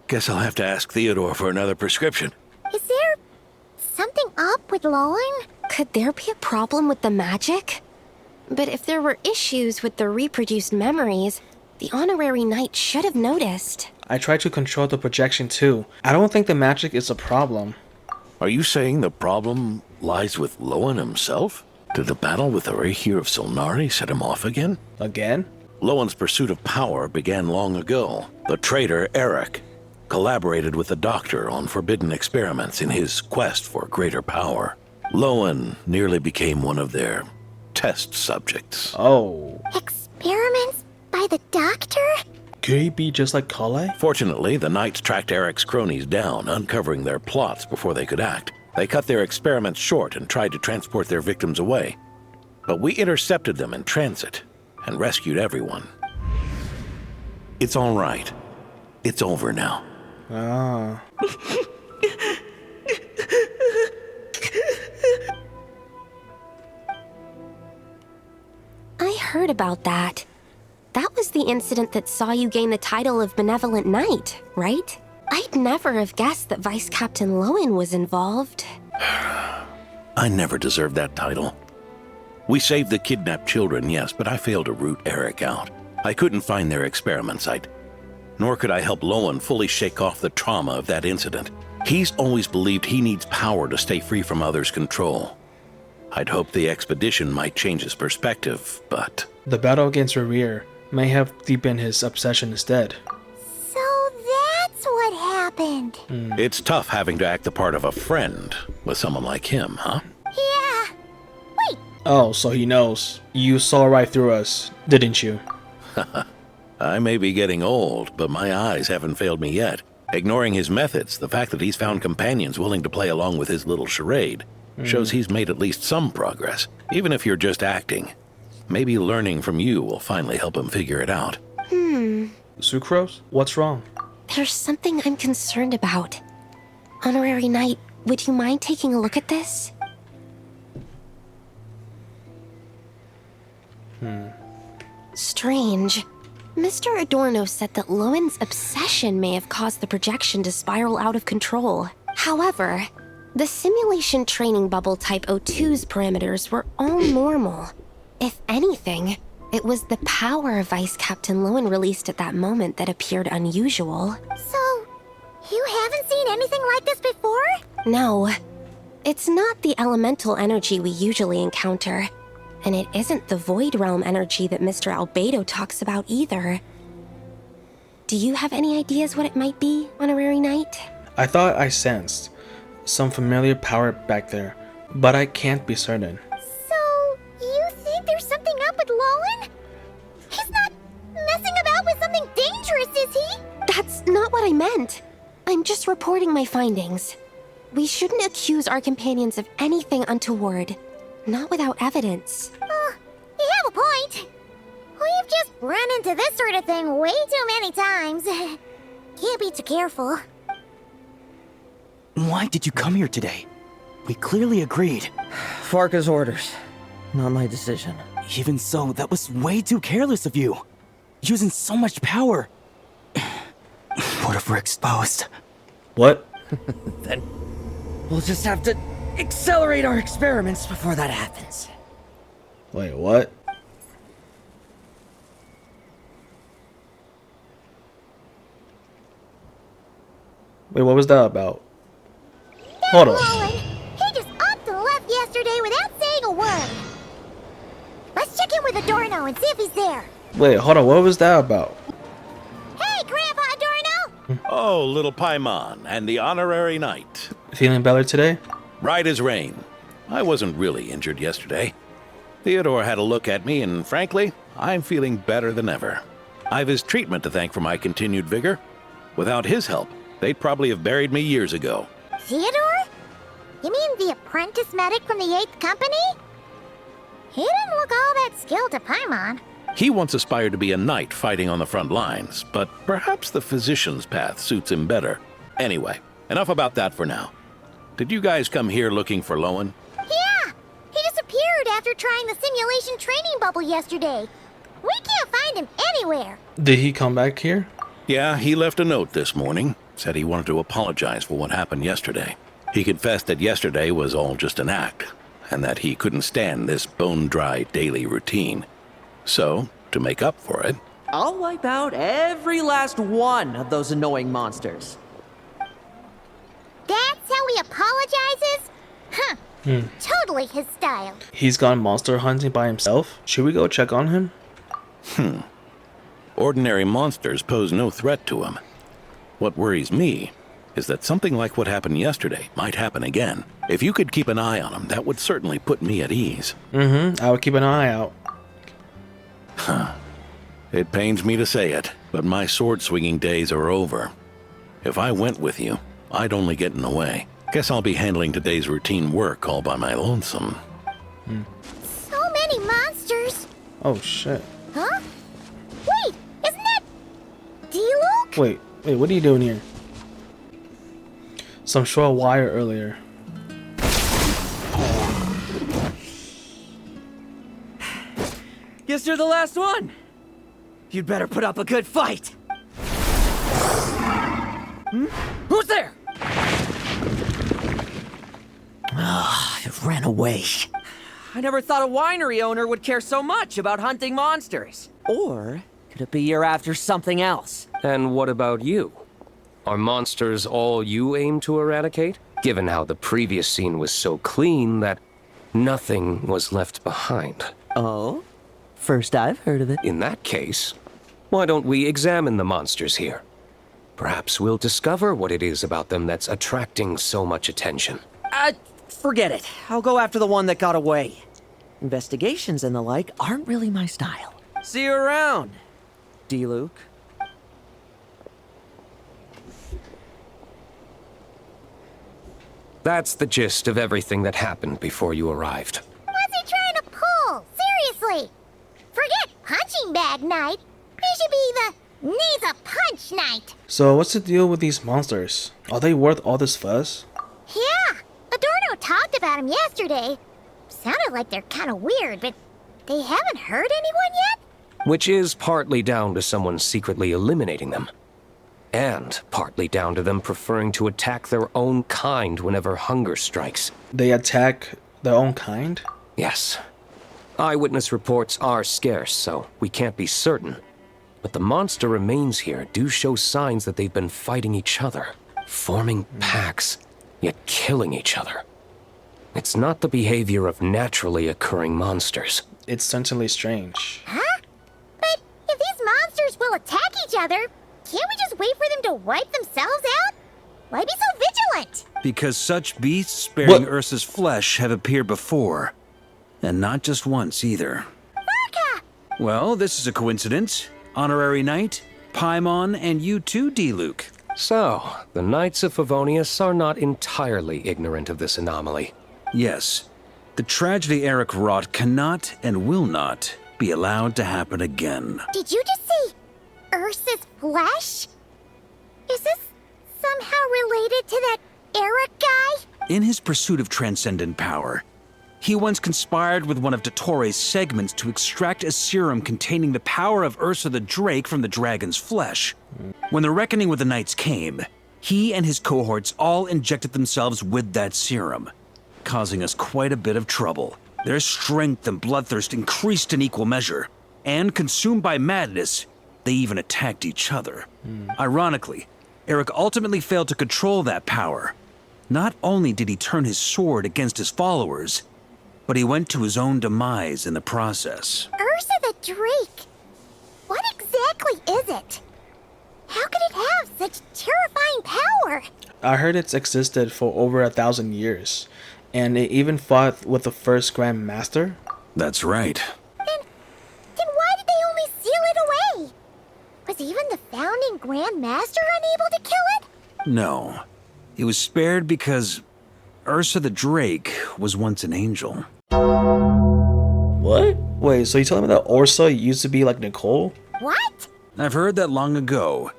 Speaker 8: Guess I'll have to ask Theodore for another prescription.
Speaker 2: Is there something up with Lowen?
Speaker 14: Could there be a problem with the magic? But if there were issues with the reproduced memories, the honorary knight should have noticed.
Speaker 1: I tried to control the projection too. I don't think the magic is a problem.
Speaker 8: Are you saying the problem lies with Lowen himself? Did the battle with the Rahir of Solnari set him off again?
Speaker 1: Again?
Speaker 8: Lowen's pursuit of power began long ago. The traitor, Eric, collaborated with the Doctor on forbidden experiments in his quest for greater power. Lowen nearly became one of their test subjects.
Speaker 1: Oh.
Speaker 2: Experiments by the Doctor?
Speaker 1: Could he be just like Kale?
Speaker 8: Fortunately, the Knights tracked Eric's cronies down, uncovering their plots before they could act. They cut their experiments short and tried to transport their victims away. But we intercepted them in transit and rescued everyone. It's all right. It's over now.
Speaker 1: Ah.
Speaker 14: I heard about that. That was the incident that saw you gain the title of Benevolent Knight, right? I'd never have guessed that Vice Captain Lowen was involved.
Speaker 8: I never deserved that title. We saved the kidnapped children, yes, but I failed to root Eric out. I couldn't find their experiment site, nor could I help Lowen fully shake off the trauma of that incident. He's always believed he needs power to stay free from others' control. I'd hoped the expedition might change his perspective, but...
Speaker 1: The battle against Rahir may have deepened his obsession instead.
Speaker 2: So that's what happened.
Speaker 8: It's tough having to act the part of a friend with someone like him, huh?
Speaker 2: Yeah. Wait.
Speaker 1: Oh, so he knows. You saw right through us, didn't you?
Speaker 8: I may be getting old, but my eyes haven't failed me yet. Ignoring his methods, the fact that he's found companions willing to play along with his little charade shows he's made at least some progress, even if you're just acting. Maybe learning from you will finally help him figure it out.
Speaker 1: Sucrose? What's wrong?
Speaker 14: There's something I'm concerned about. Honorary Knight, would you mind taking a look at this? Strange. Mr. Adorno said that Lowen's obsession may have caused the projection to spiral out of control. However, the simulation training bubble type O2's parameters were all normal. If anything, it was the power Vice Captain Lowen released at that moment that appeared unusual.
Speaker 2: So, you haven't seen anything like this before?
Speaker 14: No. It's not the elemental energy we usually encounter. And it isn't the Void Realm energy that Mr. Albedo talks about either. Do you have any ideas what it might be, Honorary Knight?
Speaker 1: I thought I sensed some familiar power back there, but I can't be certain.
Speaker 2: So, you think there's something up with Lowen? He's not messing about with something dangerous, is he?
Speaker 14: That's not what I meant. I'm just reporting my findings. We shouldn't accuse our companions of anything untoward. Not without evidence.
Speaker 2: You have a point. We've just run into this sort of thing way too many times. Can't be too careful.
Speaker 15: Why did you come here today? We clearly agreed.
Speaker 7: Farka's orders. Not my decision.
Speaker 15: Even so, that was way too careless of you. Using so much power. What if we're exposed?
Speaker 1: What?
Speaker 7: Then we'll just have to accelerate our experiments before that happens.
Speaker 1: Wait, what? Wait, what was that about? Hold on.
Speaker 2: Lowen, he just upped and left yesterday without saying a word. Let's check in with Adorno and see if he's there.
Speaker 1: Wait, hold on, what was that about?
Speaker 2: Hey, Grandpa Adorno!
Speaker 8: Oh, little Paimon and the honorary knight.
Speaker 1: Feeling better today?
Speaker 8: Right as rain. I wasn't really injured yesterday. Theodore had a look at me, and frankly, I'm feeling better than ever. I've his treatment to thank for my continued vigor. Without his help, they'd probably have buried me years ago.
Speaker 2: Theodore? You mean the apprentice medic from the 8th Company? He didn't look all that skilled to Paimon.
Speaker 8: He once aspired to be a knight fighting on the front lines, but perhaps the physician's path suits him better. Anyway, enough about that for now. Did you guys come here looking for Lowen?
Speaker 2: Yeah! He disappeared after trying the simulation training bubble yesterday. We can't find him anywhere.
Speaker 1: Did he come back here?
Speaker 8: Yeah, he left a note this morning. Said he wanted to apologize for what happened yesterday. He confessed that yesterday was all just an act, and that he couldn't stand this bone-dry daily routine. So, to make up for it...
Speaker 7: I'll wipe out every last one of those annoying monsters.
Speaker 2: That's how he apologizes? Huh. Totally his style.
Speaker 1: He's gone monster hunting by himself? Should we go check on him?
Speaker 8: Ordinary monsters pose no threat to him. What worries me is that something like what happened yesterday might happen again. If you could keep an eye on him, that would certainly put me at ease.
Speaker 1: I would keep an eye out.
Speaker 8: It pains me to say it, but my sword-swinging days are over. If I went with you, I'd only get in the way. Guess I'll be handling today's routine work all by my lonesome.
Speaker 2: So many monsters.
Speaker 1: Oh, shit.
Speaker 2: Huh? Wait, isn't that D-Luke?
Speaker 1: Wait, what are you doing here? Some short wire earlier.
Speaker 7: Guess you're the last one. You'd better put up a good fight. Who's there?
Speaker 3: It ran away.
Speaker 7: I never thought a winery owner would care so much about hunting monsters. Or could it be you're after something else?
Speaker 13: And what about you? Are monsters all you aim to eradicate? Given how the previous scene was so clean that nothing was left behind.
Speaker 7: Oh? First I've heard of it.
Speaker 13: In that case, why don't we examine the monsters here? Perhaps we'll discover what it is about them that's attracting so much attention.
Speaker 7: Forget it. I'll go after the one that got away. Investigations and the like aren't really my style. See you around, D-Luke.
Speaker 13: That's the gist of everything that happened before you arrived.
Speaker 2: What's he trying to pull? Seriously. Forget punching bag night. He should be the knees a punch night.
Speaker 1: So what's the deal with these monsters? Are they worth all this fuss?
Speaker 2: Yeah. Adorno talked about him yesterday. Sounded like they're kind of weird, but they haven't hurt anyone yet?
Speaker 13: Which is partly down to someone secretly eliminating them. And partly down to them preferring to attack their own kind whenever hunger strikes.
Speaker 1: They attack their own kind?
Speaker 13: Yes. Eyewitness reports are scarce, so we can't be certain. But the monster remains here do show signs that they've been fighting each other, forming packs, yet killing each other. It's not the behavior of naturally occurring monsters.
Speaker 1: It's certainly strange.
Speaker 2: Huh? But if these monsters will attack each other, can't we just wait for them to wipe themselves out? Why be so vigilant?
Speaker 6: Because such beasts bearing Ursa's flesh have appeared before. And not just once either.
Speaker 2: Vorka!
Speaker 6: Well, this is a coincidence. Honorary Knight, Paimon, and you too, D-Luke.
Speaker 13: So, the Knights of Favonius are not entirely ignorant of this anomaly.
Speaker 6: Yes. The tragedy Eric wrought cannot and will not be allowed to happen again.
Speaker 2: Did you just say Ursa's flesh? Is this somehow related to that Eric guy?
Speaker 6: In his pursuit of transcendent power, he once conspired with one of Dottore's segments to extract a serum containing the power of Ursa the Drake from the dragon's flesh. When the reckoning with the Knights came, he and his cohorts all injected themselves with that serum, causing us quite a bit of trouble. Their strength and bloodthirst increased in equal measure, and consumed by madness, they even attacked each other. Ironically, Eric ultimately failed to control that power. Not only did he turn his sword against his followers, but he went to his own demise in the process.
Speaker 2: Ursa the Drake? What exactly is it? How could it have such terrifying power?
Speaker 1: I heard it's existed for over 1,000 years, and it even fought with the first Grand Master.
Speaker 6: That's right.
Speaker 2: Then why did they only seal it away? Was even the founding Grand Master unable to kill it?
Speaker 6: No. It was spared because Ursa the Drake was once an angel.
Speaker 1: What? Wait, so you telling me that Ursa used to be like Nicole?
Speaker 2: What?
Speaker 6: I've heard that long ago.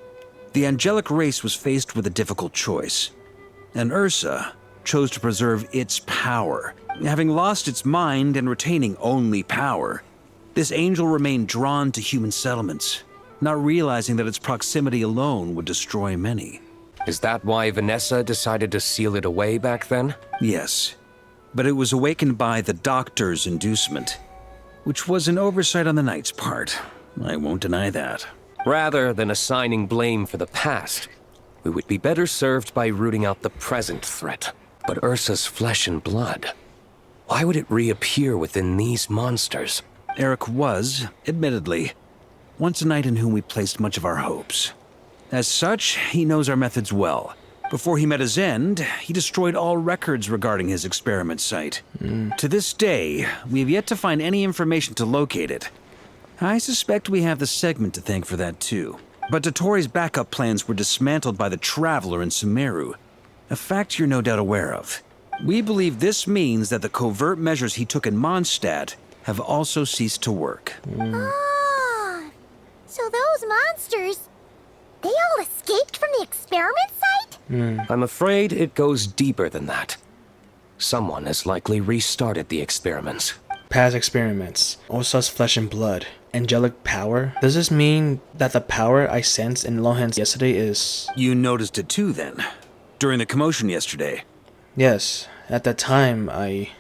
Speaker 6: The angelic race was faced with a difficult choice, and Ursa chose to preserve its power. Having lost its mind and retaining only power, this angel remained drawn to human settlements, not realizing that its proximity alone would destroy many.
Speaker 13: Is that why Vanessa decided to seal it away back then?
Speaker 6: Yes, but it was awakened by the doctor's inducement, which was an oversight on the knight's part. I won't deny that.
Speaker 13: Rather than assigning blame for the past, we would be better served by rooting out the present threat. But Ursa's flesh and blood, why would it reappear within these monsters?
Speaker 6: Eric was, admittedly, once a knight in whom we placed much of our hopes. As such, he knows our methods well. Before he met his end, he destroyed all records regarding his experiment site. To this day, we have yet to find any information to locate it. I suspect we have the segment to thank for that too. But Dotori's backup plans were dismantled by the Traveler in Sumeru, a fact you're no doubt aware of. We believe this means that the covert measures he took in Mondstadt have also ceased to work.
Speaker 2: Ah, so those monsters, they all escaped from the experiment site?
Speaker 13: I'm afraid it goes deeper than that. Someone has likely restarted the experiments.
Speaker 1: Past experiments, Ursa's flesh and blood, angelic power. Does this mean that the power I sensed in Lohan's yesterday is...
Speaker 6: You noticed it too then, during the commotion yesterday?
Speaker 1: Yes, at that time I...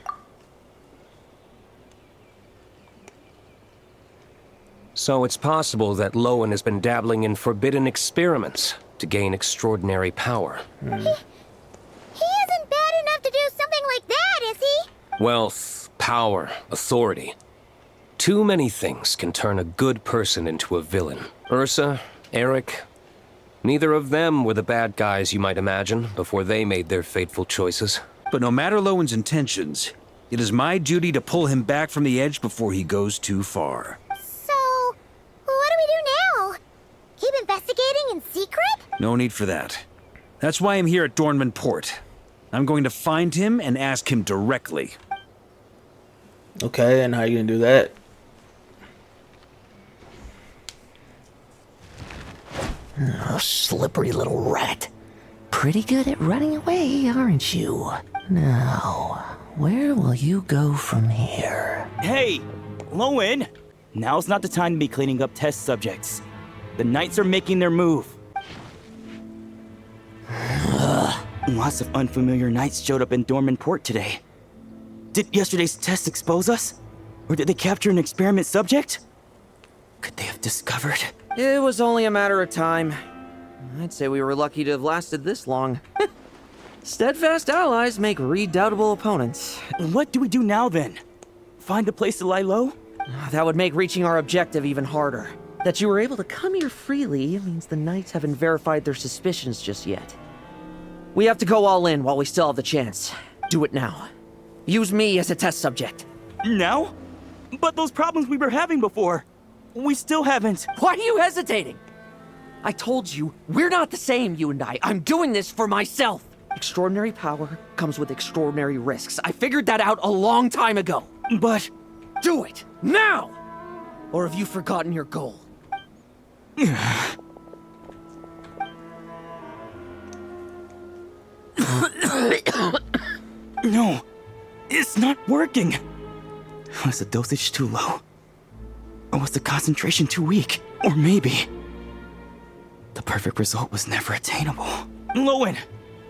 Speaker 13: So it's possible that Lohan has been dabbling in forbidden experiments to gain extraordinary power.
Speaker 2: He isn't bad enough to do something like that, is he?
Speaker 13: Wealth, power, authority. Too many things can turn a good person into a villain. Ursa, Eric, neither of them were the bad guys you might imagine before they made their fateful choices.
Speaker 6: But no matter Lohan's intentions, it is my duty to pull him back from the edge before he goes too far.
Speaker 2: So, what do we do now? Keep investigating in secret?
Speaker 6: No need for that. That's why I'm here at Dornman Port. I'm going to find him and ask him directly.
Speaker 1: Okay, and how are you gonna do that?
Speaker 16: Oh, slippery little rat. Pretty good at running away, aren't you? Now, where will you go from here?
Speaker 15: Hey, Lohan! Now's not the time to be cleaning up test subjects. The Knights are making their move. Lots of unfamiliar Knights showed up in Dorman Port today. Did yesterday's test expose us? Or did they capture an experiment subject? Could they have discovered?
Speaker 7: It was only a matter of time. I'd say we were lucky to have lasted this long. Steadfast allies make redoubtable opponents.
Speaker 15: What do we do now then? Find a place to lie low?
Speaker 7: That would make reaching our objective even harder. That you were able to come here freely means the Knights haven't verified their suspicions just yet. We have to go all in while we still have the chance. Do it now. Use me as a test subject.
Speaker 15: Now? But those problems we were having before, we still haven't.
Speaker 7: Why are you hesitating? I told you, we're not the same, you and I. I'm doing this for myself. Extraordinary power comes with extraordinary risks. I figured that out a long time ago.
Speaker 15: But...
Speaker 7: do it, now! Or have you forgotten your goal?
Speaker 15: No, it's not working. Was the dosage too low? Or was the concentration too weak? Or maybe... the perfect result was never attainable. Lohan,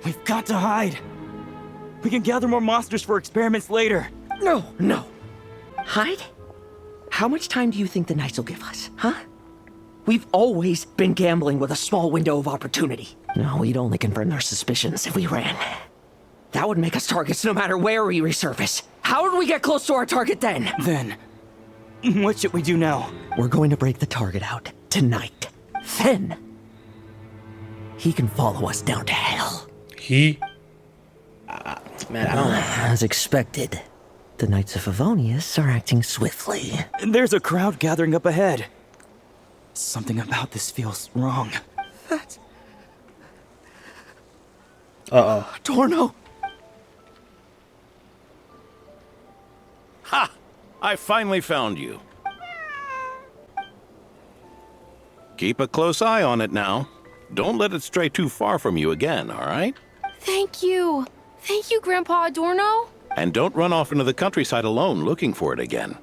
Speaker 15: we've got to hide. We can gather more monsters for experiments later.
Speaker 7: No. Hide? How much time do you think the Knights will give us, huh? We've always been gambling with a small window of opportunity.
Speaker 16: No, we'd only confirm their suspicions if we ran.
Speaker 7: That would make us targets no matter where we resurface. How would we get close to our target then?
Speaker 15: Then, what should we do now?
Speaker 7: We're going to break the target out tonight. Then,
Speaker 16: he can follow us down to hell.
Speaker 1: He? Man, I don't know.
Speaker 16: As expected, the Knights of Favonius are acting swiftly.
Speaker 15: There's a crowd gathering up ahead. Something about this feels wrong.
Speaker 1: Uh-oh.
Speaker 15: Dorno!
Speaker 8: Ha! I finally found you. Keep a close eye on it now. Don't let it stray too far from you again, all right?
Speaker 12: Thank you. Thank you, Grandpa Adorno.
Speaker 8: And don't run off into the countryside alone looking for it again.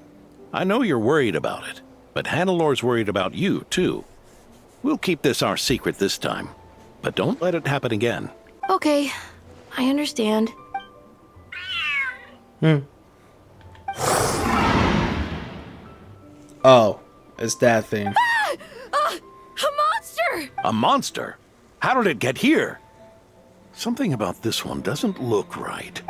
Speaker 8: I know you're worried about it, but Hannelor's worried about you, too. We'll keep this our secret this time, but don't let it happen again.
Speaker 12: Okay, I understand.
Speaker 1: Oh, it's that thing.
Speaker 12: A monster!
Speaker 8: A monster? How did it get here? Something about this one doesn't look right.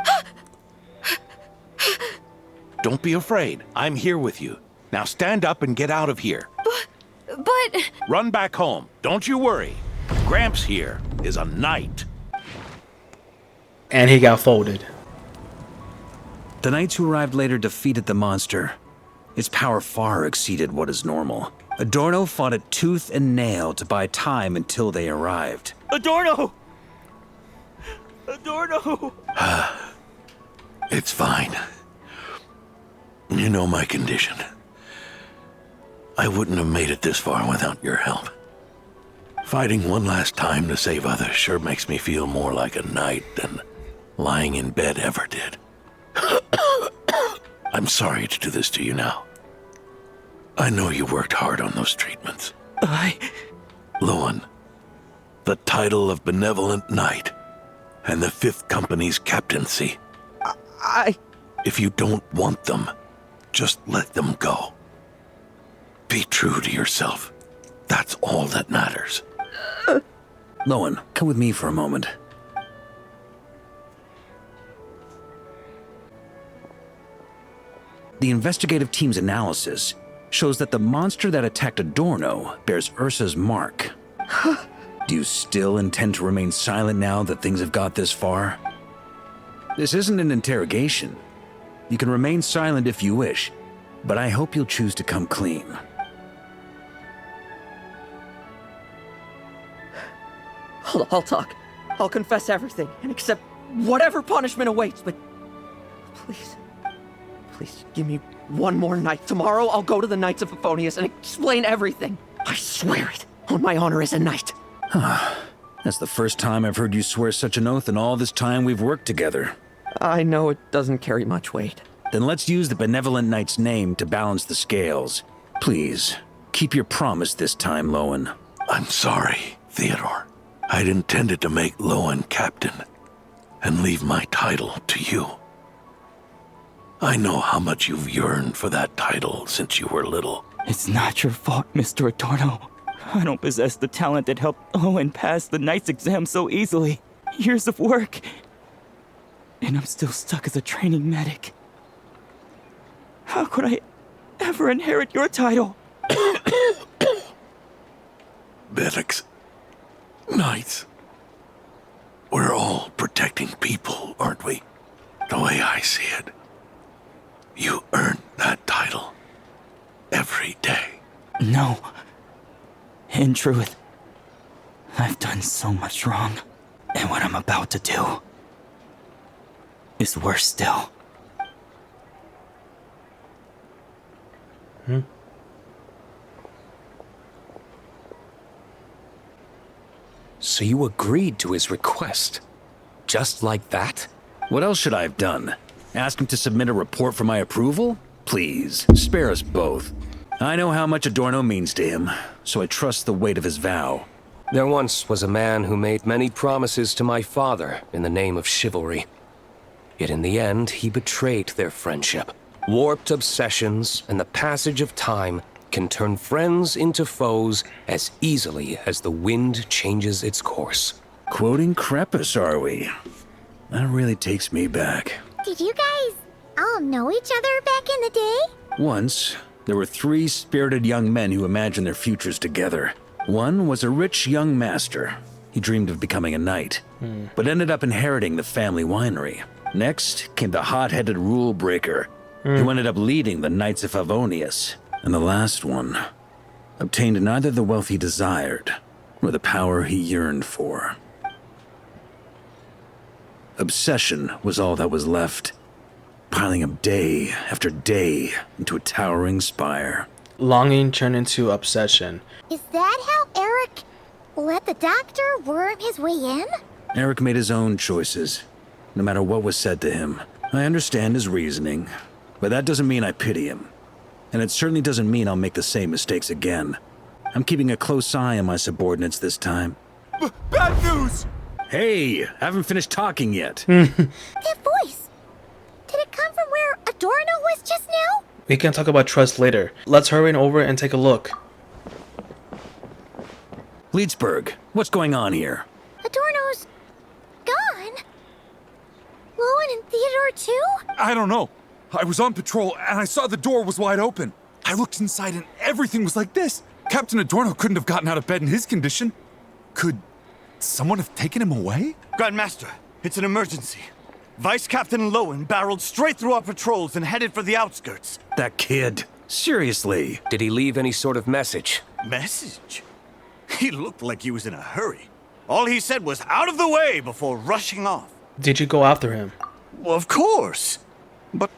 Speaker 8: Don't be afraid. I'm here with you. Now stand up and get out of here.
Speaker 12: But...
Speaker 8: Run back home. Don't you worry. Gramps here is a knight.
Speaker 1: And he got folded.
Speaker 6: The knights who arrived later defeated the monster. Its power far exceeded what is normal. Adorno fought it tooth and nail to buy time until they arrived.
Speaker 15: Adorno! Adorno!
Speaker 8: It's fine. You know my condition. I wouldn't have made it this far without your help. Fighting one last time to save others sure makes me feel more like a knight than lying in bed ever did. I'm sorry to do this to you now. I know you worked hard on those treatments. Loan, the title of Benevolent Knight and the 5th Company's captaincy. If you don't want them, just let them go. Be true to yourself. That's all that matters.
Speaker 6: Loan, come with me for a moment. The investigative team's analysis shows that the monster that attacked Adorno bears Ursa's mark. Do you still intend to remain silent now that things have got this far? This isn't an interrogation. You can remain silent if you wish, but I hope you'll choose to come clean.
Speaker 7: I'll talk. I'll confess everything and accept whatever punishment awaits, but please give me one more night. Tomorrow I'll go to the Knights of Favonius and explain everything. I swear it on my honor as a knight.
Speaker 6: That's the first time I've heard you swear such an oath in all this time we've worked together.
Speaker 7: I know it doesn't carry much weight.
Speaker 6: Then let's use the Benevolent Knight's name to balance the scales. Please, keep your promise this time, Loan.
Speaker 8: I'm sorry, Theodore. I'd intended to make Loan captain and leave my title to you. I know how much you've yearned for that title since you were little.
Speaker 15: It's not your fault, Mr. Adorno. I don't possess the talent that helped Owen pass the knight's exam so easily. Years of work. And I'm still stuck as a training medic. How could I ever inherit your title?
Speaker 8: Medics. Knights. We're all protecting people, aren't we? The way I see it. You earned that title. Every day.
Speaker 15: No. In truth, I've done so much wrong. And what I'm about to do is worse still.
Speaker 13: So you agreed to his request? Just like that?
Speaker 6: What else should I have done? Ask him to submit a report for my approval? Please, spare us both. I know how much Adorno means to him, so I trust the weight of his vow.
Speaker 13: There once was a man who made many promises to my father in the name of chivalry. Yet in the end, he betrayed their friendship. Warped obsessions and the passage of time can turn friends into foes as easily as the wind changes its course.
Speaker 6: Quoting Crepus, are we? That really takes me back.
Speaker 2: Did you guys all know each other back in the day?
Speaker 6: Once, there were 3 spirited young men who imagined their futures together. One was a rich young master. He dreamed of becoming a knight, but ended up inheriting the family winery. Next came the hot-headed rule breaker, who ended up leading the Knights of Favonius. And the last one obtained neither the wealth he desired, nor the power he yearned for. Obsession was all that was left, piling up day after day into a towering spire.
Speaker 1: Longing turned into obsession.
Speaker 2: Is that how Eric let the doctor worm his way in?
Speaker 6: Eric made his own choices, no matter what was said to him. I understand his reasoning, but that doesn't mean I pity him. And it certainly doesn't mean I'll make the same mistakes again. I'm keeping a close eye on my subordinates this time.
Speaker 10: Bad news!
Speaker 6: Hey, I haven't finished talking yet.
Speaker 2: That voice! Did it come from where Adorno was just now?
Speaker 1: We can talk about trust later. Let's hurry over and take a look.
Speaker 6: Leedsburg, what's going on here?
Speaker 2: Adorno's gone. Lowen and Theodore too?
Speaker 10: I don't know. I was on patrol and I saw the door was wide open. I looked inside and everything was like this. Captain Adorno couldn't have gotten out of bed in his condition. Could someone have taken him away?
Speaker 17: Grandmaster, it's an emergency. Vice Captain Lowen barreled straight through our patrols and headed for the outskirts.
Speaker 6: That kid. Seriously.
Speaker 13: Did he leave any sort of message?
Speaker 17: Message? He looked like he was in a hurry. All he said was out of the way before rushing off.
Speaker 1: Did you go after him?
Speaker 17: Well, of course. But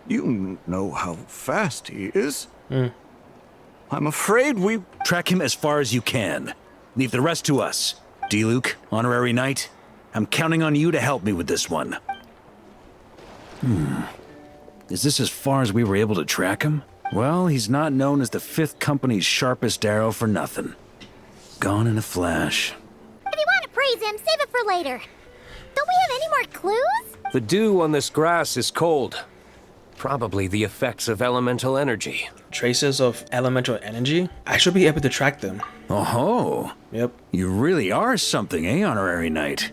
Speaker 17: you know how fast he is. I'm afraid we...
Speaker 6: Track him as far as you can. Leave the rest to us. D-Luke, honorary knight, I'm counting on you to help me with this one. Is this as far as we were able to track him? Well, he's not known as the 5th Company's sharpest arrow for nothing. Gone in a flash.
Speaker 2: If you want to praise him, save it for later. Don't we have any more clues?
Speaker 13: The dew on this grass is cold. Probably the effects of elemental energy.
Speaker 1: Traces of elemental energy? I should be able to track them.
Speaker 6: Oh.
Speaker 1: Yep.
Speaker 6: You really are something, eh, honorary knight?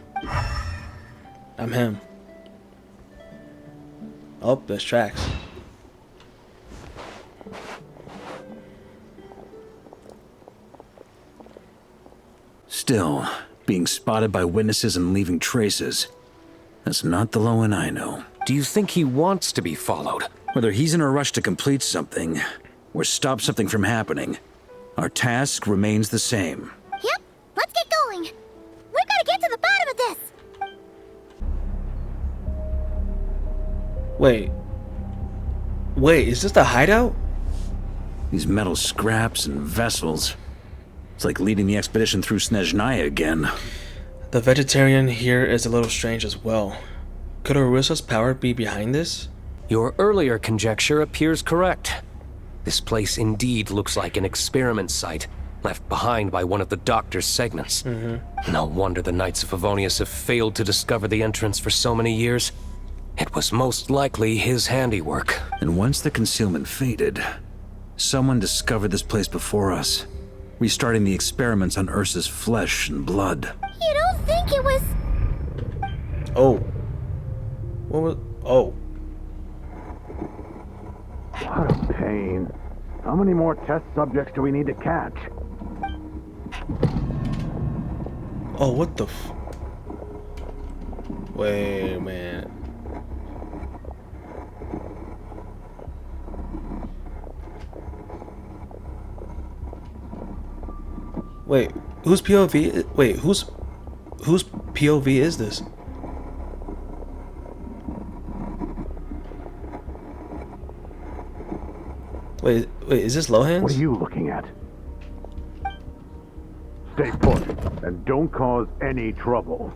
Speaker 1: I'm him. Oh, there's tracks.
Speaker 6: Still, being spotted by witnesses and leaving traces, that's not the Lowen I know.
Speaker 13: Do you think he wants to be followed?
Speaker 6: Whether he's in a rush to complete something, or stop something from happening, our task remains the same.
Speaker 2: Yep, let's get going. We've got to get to the bottom of this.
Speaker 1: Wait, is this the hideout?
Speaker 6: These metal scraps and vessels. It's like leading the expedition through Snezhnaya again.
Speaker 1: The vegetarian here is a little strange as well. Could Orissa's power be behind this?
Speaker 13: Your earlier conjecture appears correct. This place indeed looks like an experiment site, left behind by one of the Doctor's segments. No wonder the Knights of Favonius have failed to discover the entrance for so many years. It was most likely his handiwork.
Speaker 6: And once the concealment faded, someone discovered this place before us, restarting the experiments on Ursa's flesh and blood.
Speaker 2: You don't think it was...
Speaker 1: Oh. What was... Oh.
Speaker 18: What a pain. How many more test subjects do we need to catch?
Speaker 1: Oh, what the f... Wait a minute. Wait, whose POV? Wait, whose POV is this? Wait, is this Lohan's?
Speaker 18: What are you looking at? Stay put, and don't cause any trouble.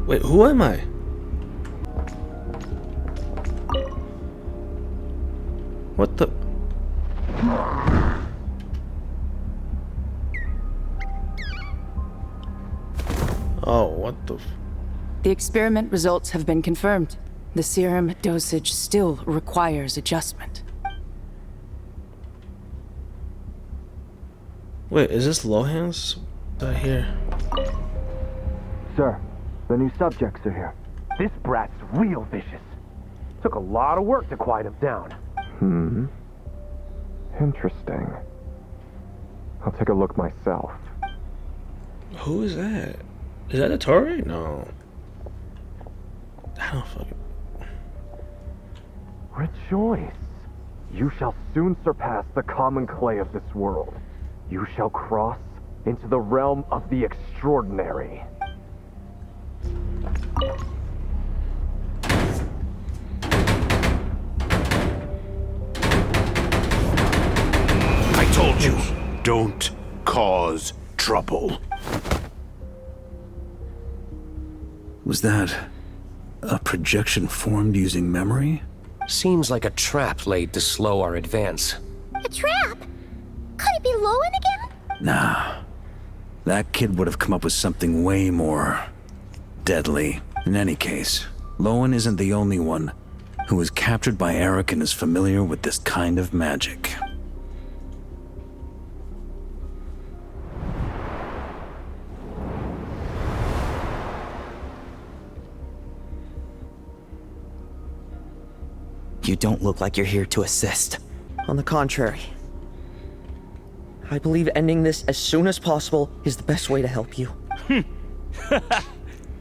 Speaker 1: Wait, who am I? What the? Oh, what the?
Speaker 19: The experiment results have been confirmed. The serum dosage still requires adjustment.
Speaker 1: Wait, is this Lohan's? Right here.
Speaker 18: Sir, the new subjects are here. This brat's real vicious. Took a lot of work to quiet him down. Interesting. I'll take a look myself.
Speaker 1: Who is that? Is that a Tory? No. I don't fucking...
Speaker 18: Rejoice. You shall soon surpass the common clay of this world. You shall cross into the realm of the extraordinary.
Speaker 20: I told you, don't cause trouble.
Speaker 6: Was that a projection formed using memory?
Speaker 13: Seems like a trap laid to slow our advance.
Speaker 2: A trap? Could it be Lowen again?
Speaker 6: Nah. That kid would have come up with something way more deadly. In any case, Lowen isn't the only one who was captured by Eric and is familiar with this kind of magic.
Speaker 7: You don't look like you're here to assist. On the contrary. I believe ending this as soon as possible is the best way to help you.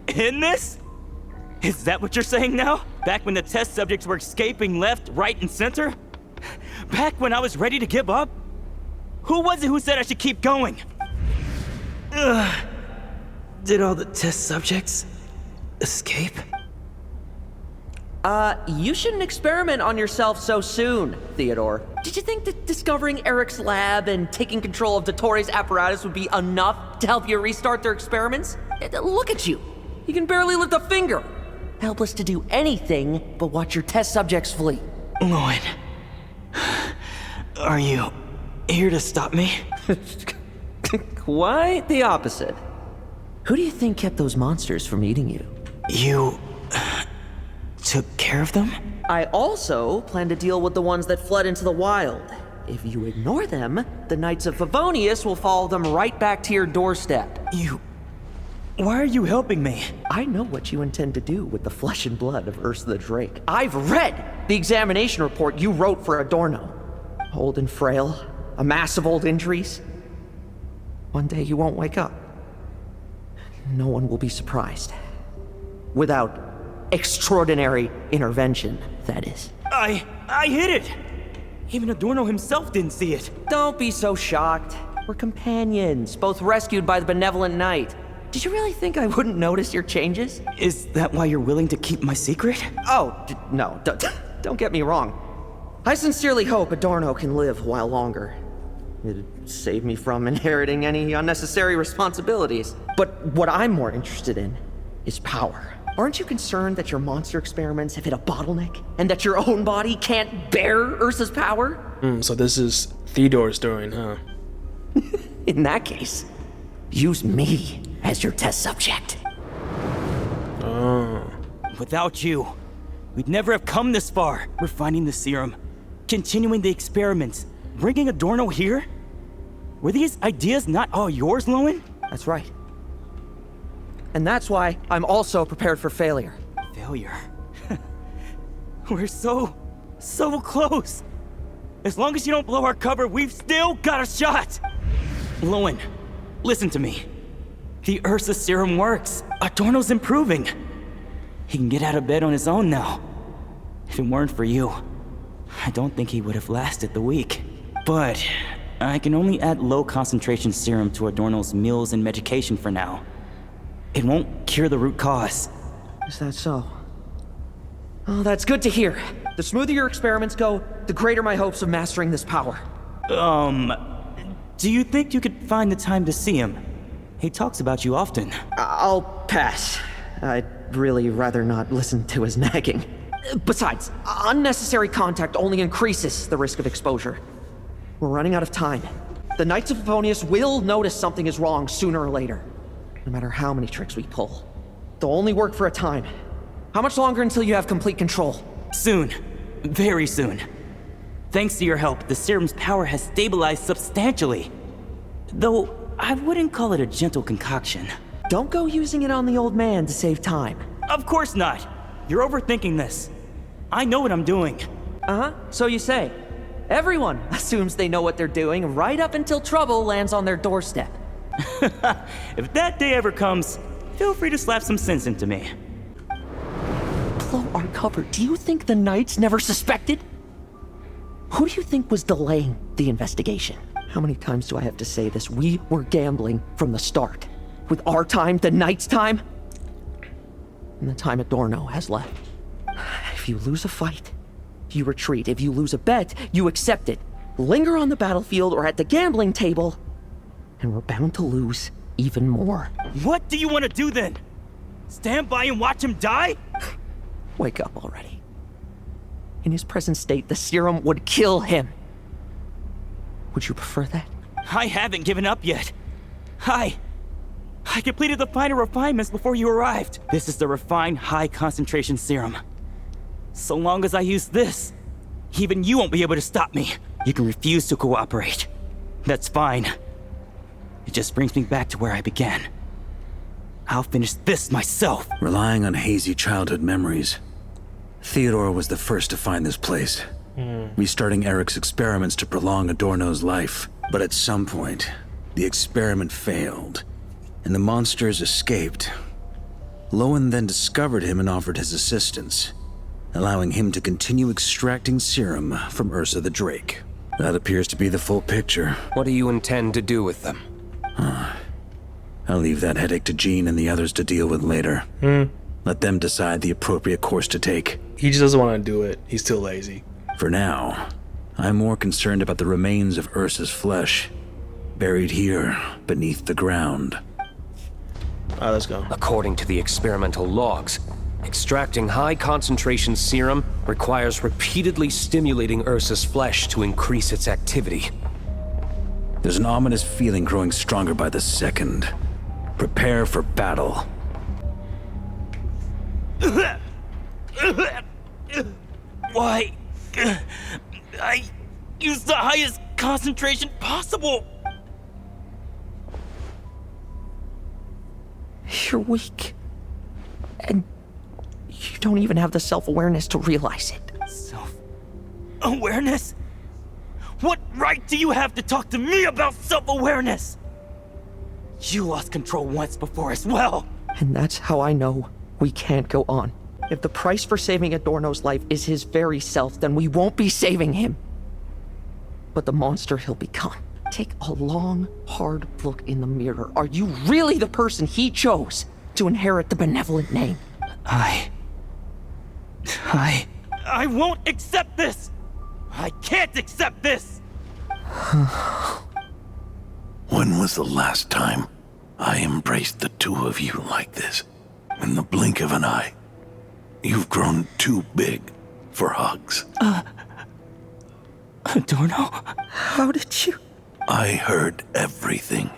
Speaker 15: In this? Is that what you're saying now? Back when the test subjects were escaping left, right, and center? Back when I was ready to give up? Who was it who said I should keep going?
Speaker 7: Did all the test subjects escape? You shouldn't experiment on yourself so soon, Theodore. Did you think that discovering Eric's lab and taking control of Dottoro's apparatus would be enough to help you restart their experiments? Look at you. You can barely lift a finger. Helpless to do anything but watch your test subjects flee.
Speaker 15: Lowen, are you here to stop me?
Speaker 7: Quite the opposite. Who do you think kept those monsters from eating you?
Speaker 15: You took care of them?
Speaker 7: I also plan to deal with the ones that fled into the wild. If you ignore them, the Knights of Favonius will follow them right back to your doorstep.
Speaker 15: Why are you helping me?
Speaker 7: I know what you intend to do with the flesh and blood of Ursa the Drake. I've read the examination report you wrote for Adorno. Old and frail, a mass of old injuries. One day you won't wake up. No one will be surprised. Without extraordinary intervention, that is.
Speaker 15: I hid it! Even Adorno himself didn't see it.
Speaker 7: Don't be so shocked. We're companions, both rescued by the benevolent knight. Did you really think I wouldn't notice your changes?
Speaker 15: Is that why you're willing to keep my secret?
Speaker 7: Oh, no, don't get me wrong. I sincerely hope Adorno can live a while longer. It'd save me from inheriting any unnecessary responsibilities. But what I'm more interested in is power. Aren't you concerned that your monster experiments have hit a bottleneck? And that your own body can't bear Ursa's power?
Speaker 1: So this is Theodore's doing, huh?
Speaker 7: In that case, use me as your test subject.
Speaker 1: Oh.
Speaker 15: Without you, we'd never have come this far. Refining the serum, continuing the experiments, bringing Adorno here? Were these ideas not all yours, Lowen?
Speaker 7: That's right. And that's why I'm also prepared for failure.
Speaker 15: Failure? We're so close. As long as you don't blow our cover, we've still got a shot. Lowen, listen to me. The Ursa serum works. Adorno's improving. He can get out of bed on his own now. If it weren't for you, I don't think he would have lasted the week. But I can only add low concentration serum to Adorno's meals and medication for now. It won't cure the root cause.
Speaker 7: Is that so? Oh, that's good to hear. The smoother your experiments go, the greater my hopes of mastering this power.
Speaker 15: Do you think you could find the time to see him? He talks about you often.
Speaker 7: I'll pass. I'd really rather not listen to his nagging. Besides, unnecessary contact only increases the risk of exposure. We're running out of time. The Knights of Favonius will notice something is wrong sooner or later. No matter how many tricks we pull. They'll only work for a time. How much longer until you have complete control?
Speaker 15: Soon. Very soon. Thanks to your help, the serum's power has stabilized substantially. Though, I wouldn't call it a gentle concoction.
Speaker 7: Don't go using it on the old man to save time.
Speaker 15: Of course not. You're overthinking this. I know what I'm doing.
Speaker 7: Uh-huh, so you say. Everyone assumes they know what they're doing right up until trouble lands on their doorstep.
Speaker 15: If that day ever comes, feel free to slap some sense into me.
Speaker 16: Blow our cover. Do you think the Knights never suspected? Who do you think was delaying the investigation? How many times do I have to say this? We were gambling from the start. With our time, the Knights' time, and the time Adorno has left. If you lose a fight, you retreat. If you lose a bet, you accept it. Linger on the battlefield or at the gambling table, and we're bound to lose even more.
Speaker 15: What do you want to do then? Stand by and watch him die?
Speaker 16: Wake up already. In his present state, the serum would kill him. Would you prefer that?
Speaker 15: I haven't given up yet. I completed the final refinements before you arrived. This is the refined high-concentration serum. So long as I use this, even you won't be able to stop me. You can refuse to cooperate. That's fine. It just brings me back to where I began. I'll finish this myself.
Speaker 6: Relying on hazy childhood memories, Theodore was the first to find this place, restarting Eric's experiments to prolong Adorno's life. But at some point, the experiment failed, and the monsters escaped. Lowen then discovered him and offered his assistance, allowing him to continue extracting serum from Ursa the Drake. That appears to be the full picture.
Speaker 13: What do you intend to do with them?
Speaker 6: I'll leave that headache to Jean and the others to deal with later. Let them decide the appropriate course to take.
Speaker 1: He just doesn't want to do it. He's too lazy.
Speaker 6: For now, I'm more concerned about the remains of Ursa's flesh, buried here beneath the ground.
Speaker 1: Alright, let's go.
Speaker 13: According to the experimental logs, extracting high-concentration serum requires repeatedly stimulating Ursa's flesh to increase its activity.
Speaker 6: There's an ominous feeling growing stronger by the second. Prepare for battle.
Speaker 15: Why? I used the highest concentration possible.
Speaker 16: You're weak. And you don't even have the self-awareness to realize it.
Speaker 15: Self-awareness? What right do you have to talk to me about self-awareness? You lost control once before as well.
Speaker 16: And that's how I know we can't go on. If the price for saving Adorno's life is his very self, then we won't be saving him, but the monster he'll become. Take a long, hard look in the mirror. Are you really the person he chose to inherit the benevolent name?
Speaker 15: I won't accept this! I can't accept this!
Speaker 20: When was the last time I embraced the two of you like this? In the blink of an eye. You've grown too big for hugs.
Speaker 15: Adorno?
Speaker 16: How did you?
Speaker 20: I heard everything.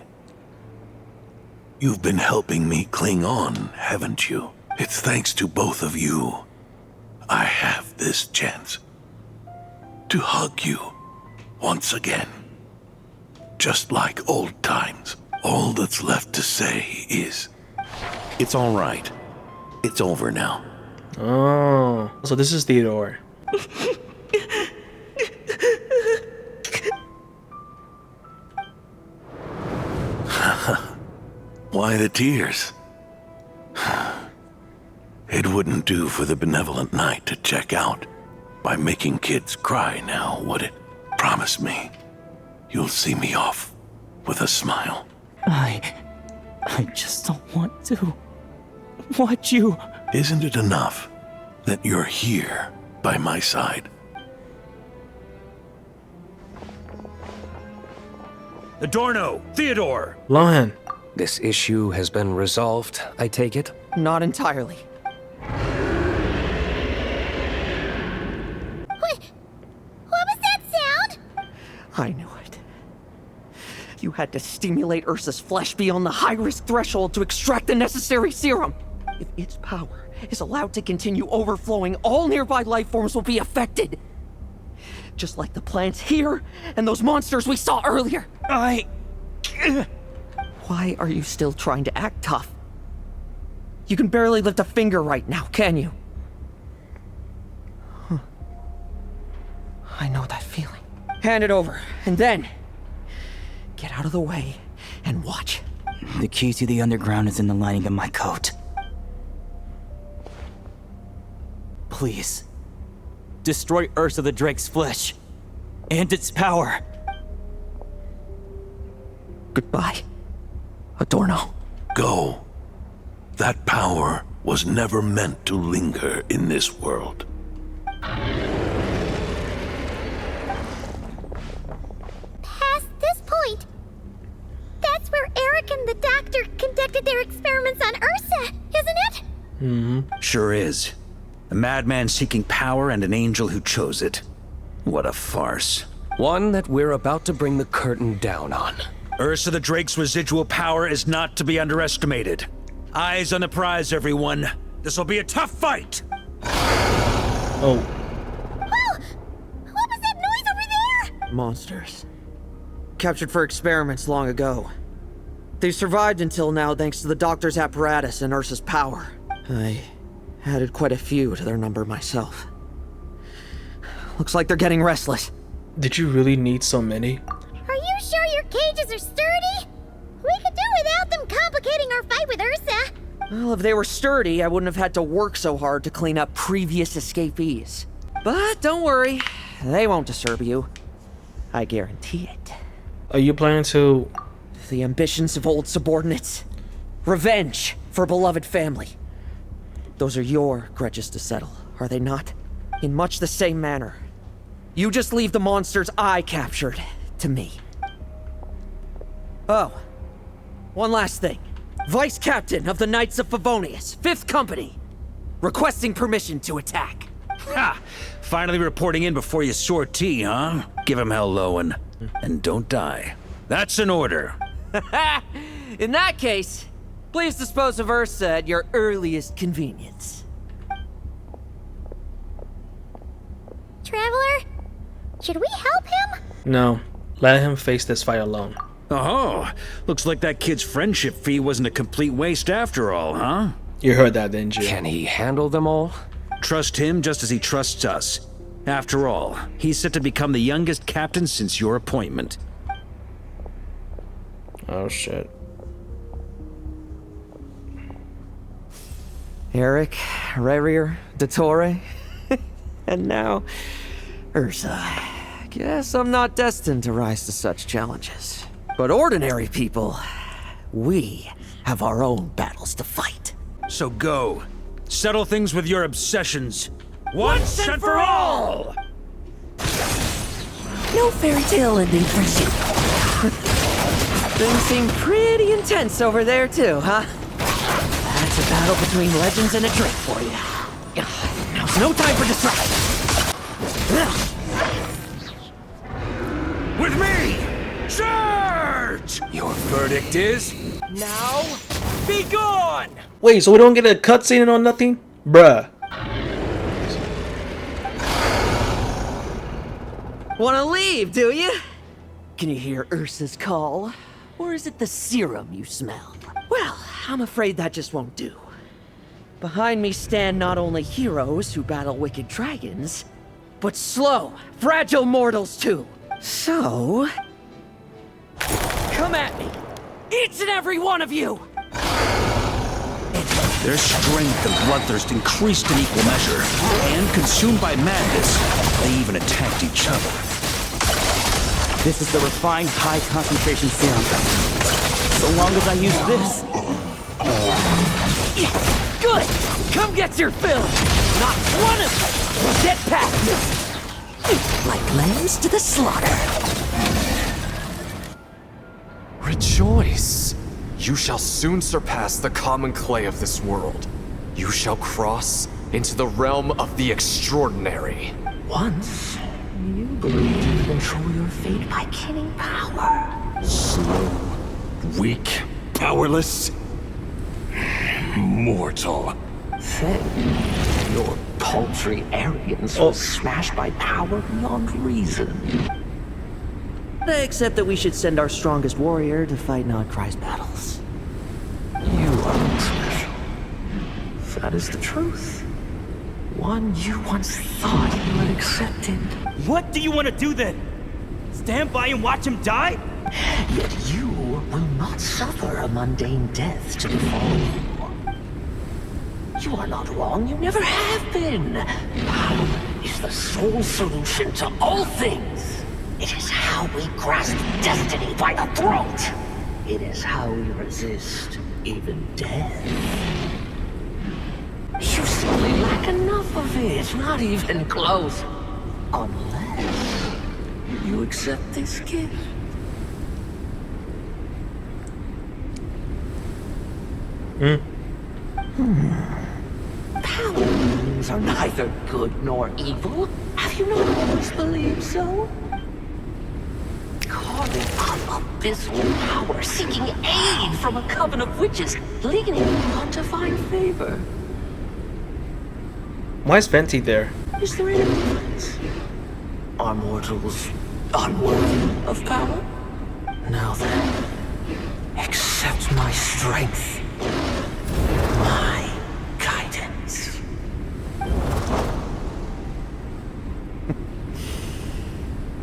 Speaker 20: You've been helping me cling on, haven't you? It's thanks to both of you I have this chance to hug you once again. Just like old times. All that's left to say is, it's all right. It's over now.
Speaker 1: Oh, so this is Theodore.
Speaker 20: Why the tears? It wouldn't do for the benevolent knight to check out by making kids cry now, would it? Promise me, you'll see me off with a smile.
Speaker 15: I just don't want to watch you.
Speaker 20: Isn't it enough that you're here by my side?
Speaker 6: Adorno! Theodore!
Speaker 1: Lohan.
Speaker 13: This issue has been resolved, I take it?
Speaker 16: Not entirely.
Speaker 2: What was that sound?
Speaker 16: I knew it. You had to stimulate Ursa's flesh beyond the high-risk threshold to extract the necessary serum. If its power is allowed to continue overflowing, all nearby life forms will be affected. Just like the plants here and those monsters we saw earlier. Why are you still trying to act tough? You can barely lift a finger right now, can you? I know that feeling. Hand it over, and then get out of the way and watch.
Speaker 15: The key to the underground is in the lining of my coat. Please, destroy Ursa the Drake's flesh and its power.
Speaker 16: Goodbye, Adorno.
Speaker 20: Go. That power was never meant to linger in this world.
Speaker 2: Past this point, that's where Eric and the doctor conducted their experiments on Ursa, isn't it?
Speaker 6: Sure is. A madman seeking power and an angel who chose it. What a farce.
Speaker 13: One that we're about to bring the curtain down on.
Speaker 6: Ursa the Drake's residual power is not to be underestimated. Eyes on the prize, everyone. This'll be a tough fight!
Speaker 1: Oh.
Speaker 2: Oh! What was that noise over there?
Speaker 16: Monsters. Captured for experiments long ago. They've survived until now thanks to the doctor's apparatus and Ursa's power. I added quite a few to their number myself. Looks like they're getting restless.
Speaker 1: Did you really need so many?
Speaker 2: Are you sure your cages are sturdy? We could do without them complicating our fight with Ursa.
Speaker 16: Well, if they were sturdy, I wouldn't have had to work so hard to clean up previous escapees. But don't worry, they won't disturb you. I guarantee it.
Speaker 1: Are you planning to...
Speaker 16: The ambitions of old subordinates. Revenge for beloved family. Those are your grudges to settle, are they not? In much the same manner. You just leave the monsters I captured to me. Oh, one last thing. Vice Captain of the Knights of Favonius, 5th Company, requesting permission to attack.
Speaker 6: Ha! Finally reporting in before you sortie, huh? Give him hell, Lowen. And don't die. That's an order.
Speaker 16: In that case, please dispose of Ursa at your earliest convenience.
Speaker 2: Traveler, should we help him?
Speaker 1: No. Let him face this fight alone.
Speaker 6: Oh, looks like that kid's friendship fee wasn't a complete waste after all, huh?
Speaker 1: You heard that, didn't you?
Speaker 13: Can he handle them all?
Speaker 6: Trust him just as he trusts us. After all, he's set to become the youngest captain since your appointment.
Speaker 1: Oh, shit.
Speaker 16: Eric, Rerier, Dottore, and now Ursa. Guess I'm not destined to rise to such challenges. But ordinary people, we have our own battles to fight.
Speaker 6: So go. Settle things with your obsessions. Once and for all!
Speaker 16: No fairy tale ending for you. Things seem pretty intense over there too, huh? That's a battle between legends and a drink for you. Now's no time for distraction.
Speaker 6: With me! Charge! Your verdict is...
Speaker 15: Now, be gone!
Speaker 1: Wait, so we don't get a cutscene or nothing? Bruh.
Speaker 16: Wanna leave, do you? Can you hear Ursa's call? Or is it the serum you smell? Well, I'm afraid that just won't do. Behind me stand not only heroes who battle wicked dragons, but slow, fragile mortals too. So... come at me! Each and every one of you!
Speaker 6: Their strength and bloodthirst increased in equal measure, and consumed by madness, they even attacked each other.
Speaker 15: This is the refined high-concentration serum. So long as I use this...
Speaker 16: Good! Come get your fill! Not one of them will get past me! Like lambs to the slaughter.
Speaker 18: Rejoice! You shall soon surpass the common clay of this world. You shall cross into the realm of the extraordinary.
Speaker 3: Once, you believed you could control your fate by killing power.
Speaker 20: Slow, weak, powerless, mortal.
Speaker 3: Then, your paltry arrogance was smashed by power beyond reason.
Speaker 16: Except that we should send our strongest warrior to fight Nodcry's battles.
Speaker 3: You are special. That is the truth. One you once thought you had accepted.
Speaker 15: What do you want to do then? Stand by and watch him die?
Speaker 21: Yet you will not suffer a mundane death to befall you. You are not wrong, you never have been. Power is the sole solution to all things. It is how we grasp destiny by the throat. It is how we resist even death. You simply lack enough of it, not even close. Unless you accept this gift. Power means are neither good nor evil. Have you not always believed so? Carving up abyssal power, seeking aid from a coven of witches, leading on to find favor.
Speaker 1: Why is Venti there?
Speaker 21: Is there any difference? Are mortals unworthy of power? Now then, accept my strength, my guidance.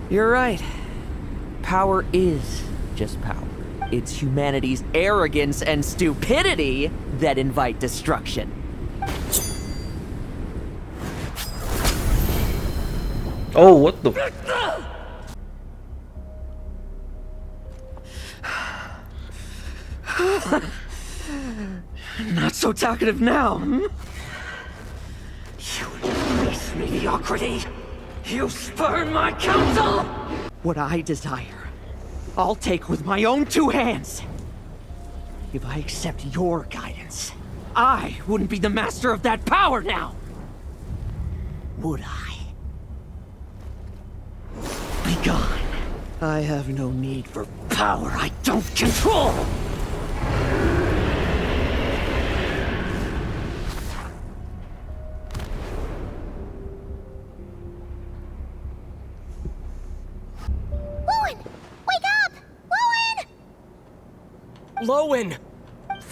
Speaker 7: You're right. Power is just power. It's humanity's arrogance and stupidity that invite destruction.
Speaker 1: Oh, what the?
Speaker 21: Not so talkative now, hmm? You embrace mediocrity. You spurn my counsel.
Speaker 7: What I desire, I'll take with my own two hands. If I accept your guidance, I wouldn't be the master of that power now. Would I?
Speaker 21: Be gone. I have no need for power I don't control.
Speaker 7: Lowen!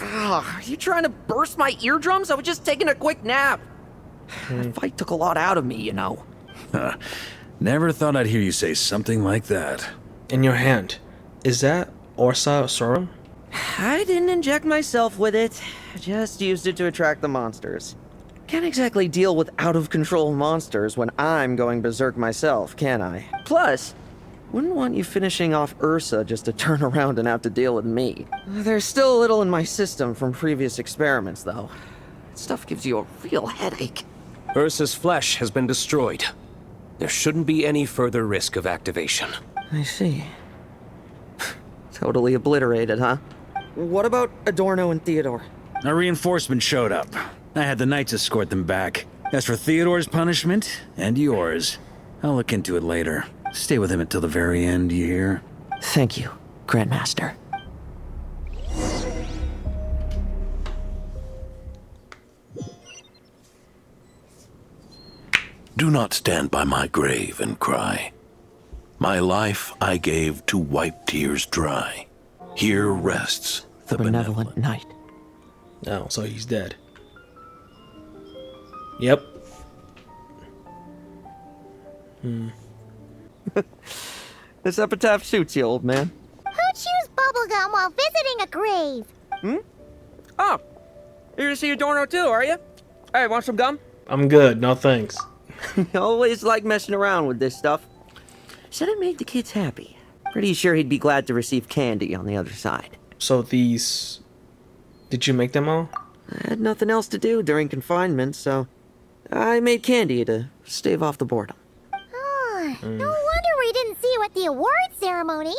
Speaker 7: Are you trying to burst my eardrums? I was just taking a quick nap. That fight took a lot out of me, you know.
Speaker 6: Never thought I'd hear you say something like that.
Speaker 1: In your hand, is that Orsa Sorum?
Speaker 7: I didn't inject myself with it. Just used it to attract the monsters. Can't exactly deal with out-of-control monsters when I'm going berserk myself, can I? Plus, wouldn't want you finishing off Ursa just to turn around and have to deal with me. There's still a little in my system from previous experiments, though. That stuff gives you a real headache.
Speaker 13: Ursa's flesh has been destroyed. There shouldn't be any further risk of activation.
Speaker 7: I see. Totally obliterated, huh? What about Adorno and Theodore?
Speaker 6: A reinforcement showed up. I had the knights escort them back. As for Theodore's punishment, and yours, I'll look into it later. Stay with him until the very end, you hear?
Speaker 21: Thank you, Grandmaster.
Speaker 20: Do not stand by my grave and cry. My life I gave to wipe tears dry. Here rests the benevolent
Speaker 21: knight.
Speaker 1: Oh, so he's dead. Yep.
Speaker 7: This epitaph suits you, old man.
Speaker 2: Who chews bubblegum while visiting a grave?
Speaker 7: Oh, you're gonna see Adorno too, are you? Hey, want some gum?
Speaker 1: I'm good, no thanks.
Speaker 7: Always like messing around with this stuff. Said it made the kids happy. Pretty sure he'd be glad to receive candy on the other side.
Speaker 1: So these... Did you make them all?
Speaker 7: I had nothing else to do during confinement, so I made candy to stave off the boredom.
Speaker 2: Oh, no wonder we didn't see you at the award ceremony.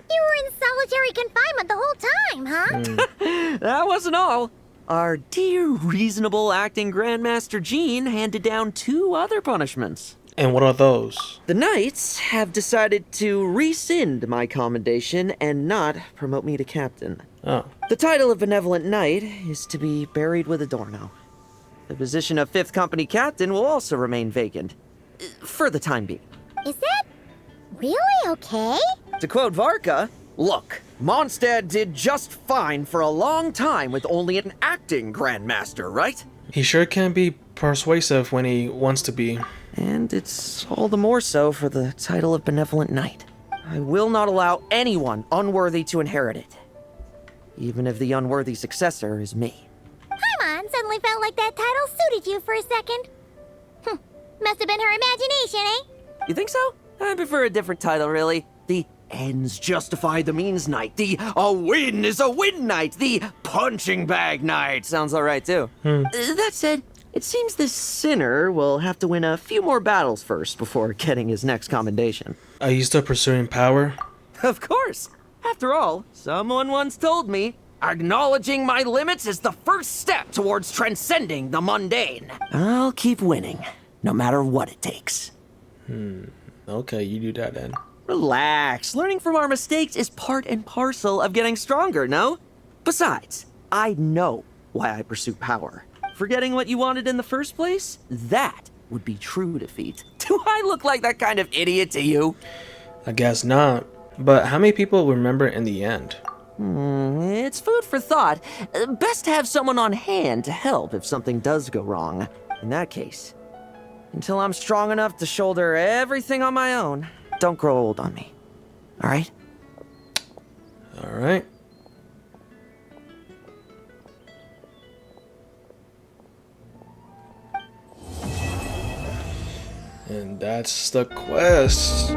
Speaker 2: You were in solitary confinement the whole time, huh?
Speaker 7: That wasn't all. Our dear, reasonable acting Grandmaster Jean handed down 2 other punishments.
Speaker 1: And what are those?
Speaker 7: The Knights have decided to rescind my commendation and not promote me to captain.
Speaker 1: Oh.
Speaker 7: The title of Benevolent Knight is to be buried with Adorno. The position of 5th Company Captain will also remain vacant. For the time being.
Speaker 2: Is that really okay?
Speaker 7: To quote Varka, look, Mondstadt did just fine for a long time with only an acting Grandmaster, right?
Speaker 1: He sure can be persuasive when he wants to be.
Speaker 7: And it's all the more so for the title of Benevolent Knight. I will not allow anyone unworthy to inherit it. Even if the unworthy successor is me.
Speaker 2: Paimon suddenly felt like that title suited you for a second. Must have been her imagination, eh?
Speaker 7: You think so? I prefer a different title, really. The ends justify the means knight. The a win is a win knight. The punching bag knight. Sounds alright, too. That said, it seems this sinner will have to win a few more battles first before getting his next commendation.
Speaker 1: Are you still pursuing power?
Speaker 7: Of course. After all, someone once told me, acknowledging my limits is the first step towards transcending the mundane. I'll keep winning, no matter what it takes.
Speaker 1: Okay, you do that then.
Speaker 7: Relax. Learning from our mistakes is part and parcel of getting stronger, no? Besides, I know why I pursue power. Forgetting what you wanted in the first place? That would be true defeat. Do I look like that kind of idiot to you?
Speaker 1: I guess not. But how many people remember in the end?
Speaker 7: It's food for thought. Best to have someone on hand to help if something does go wrong. In that case, until I'm strong enough to shoulder everything on my own, don't grow old on me. All right?
Speaker 1: All right. And that's the quest.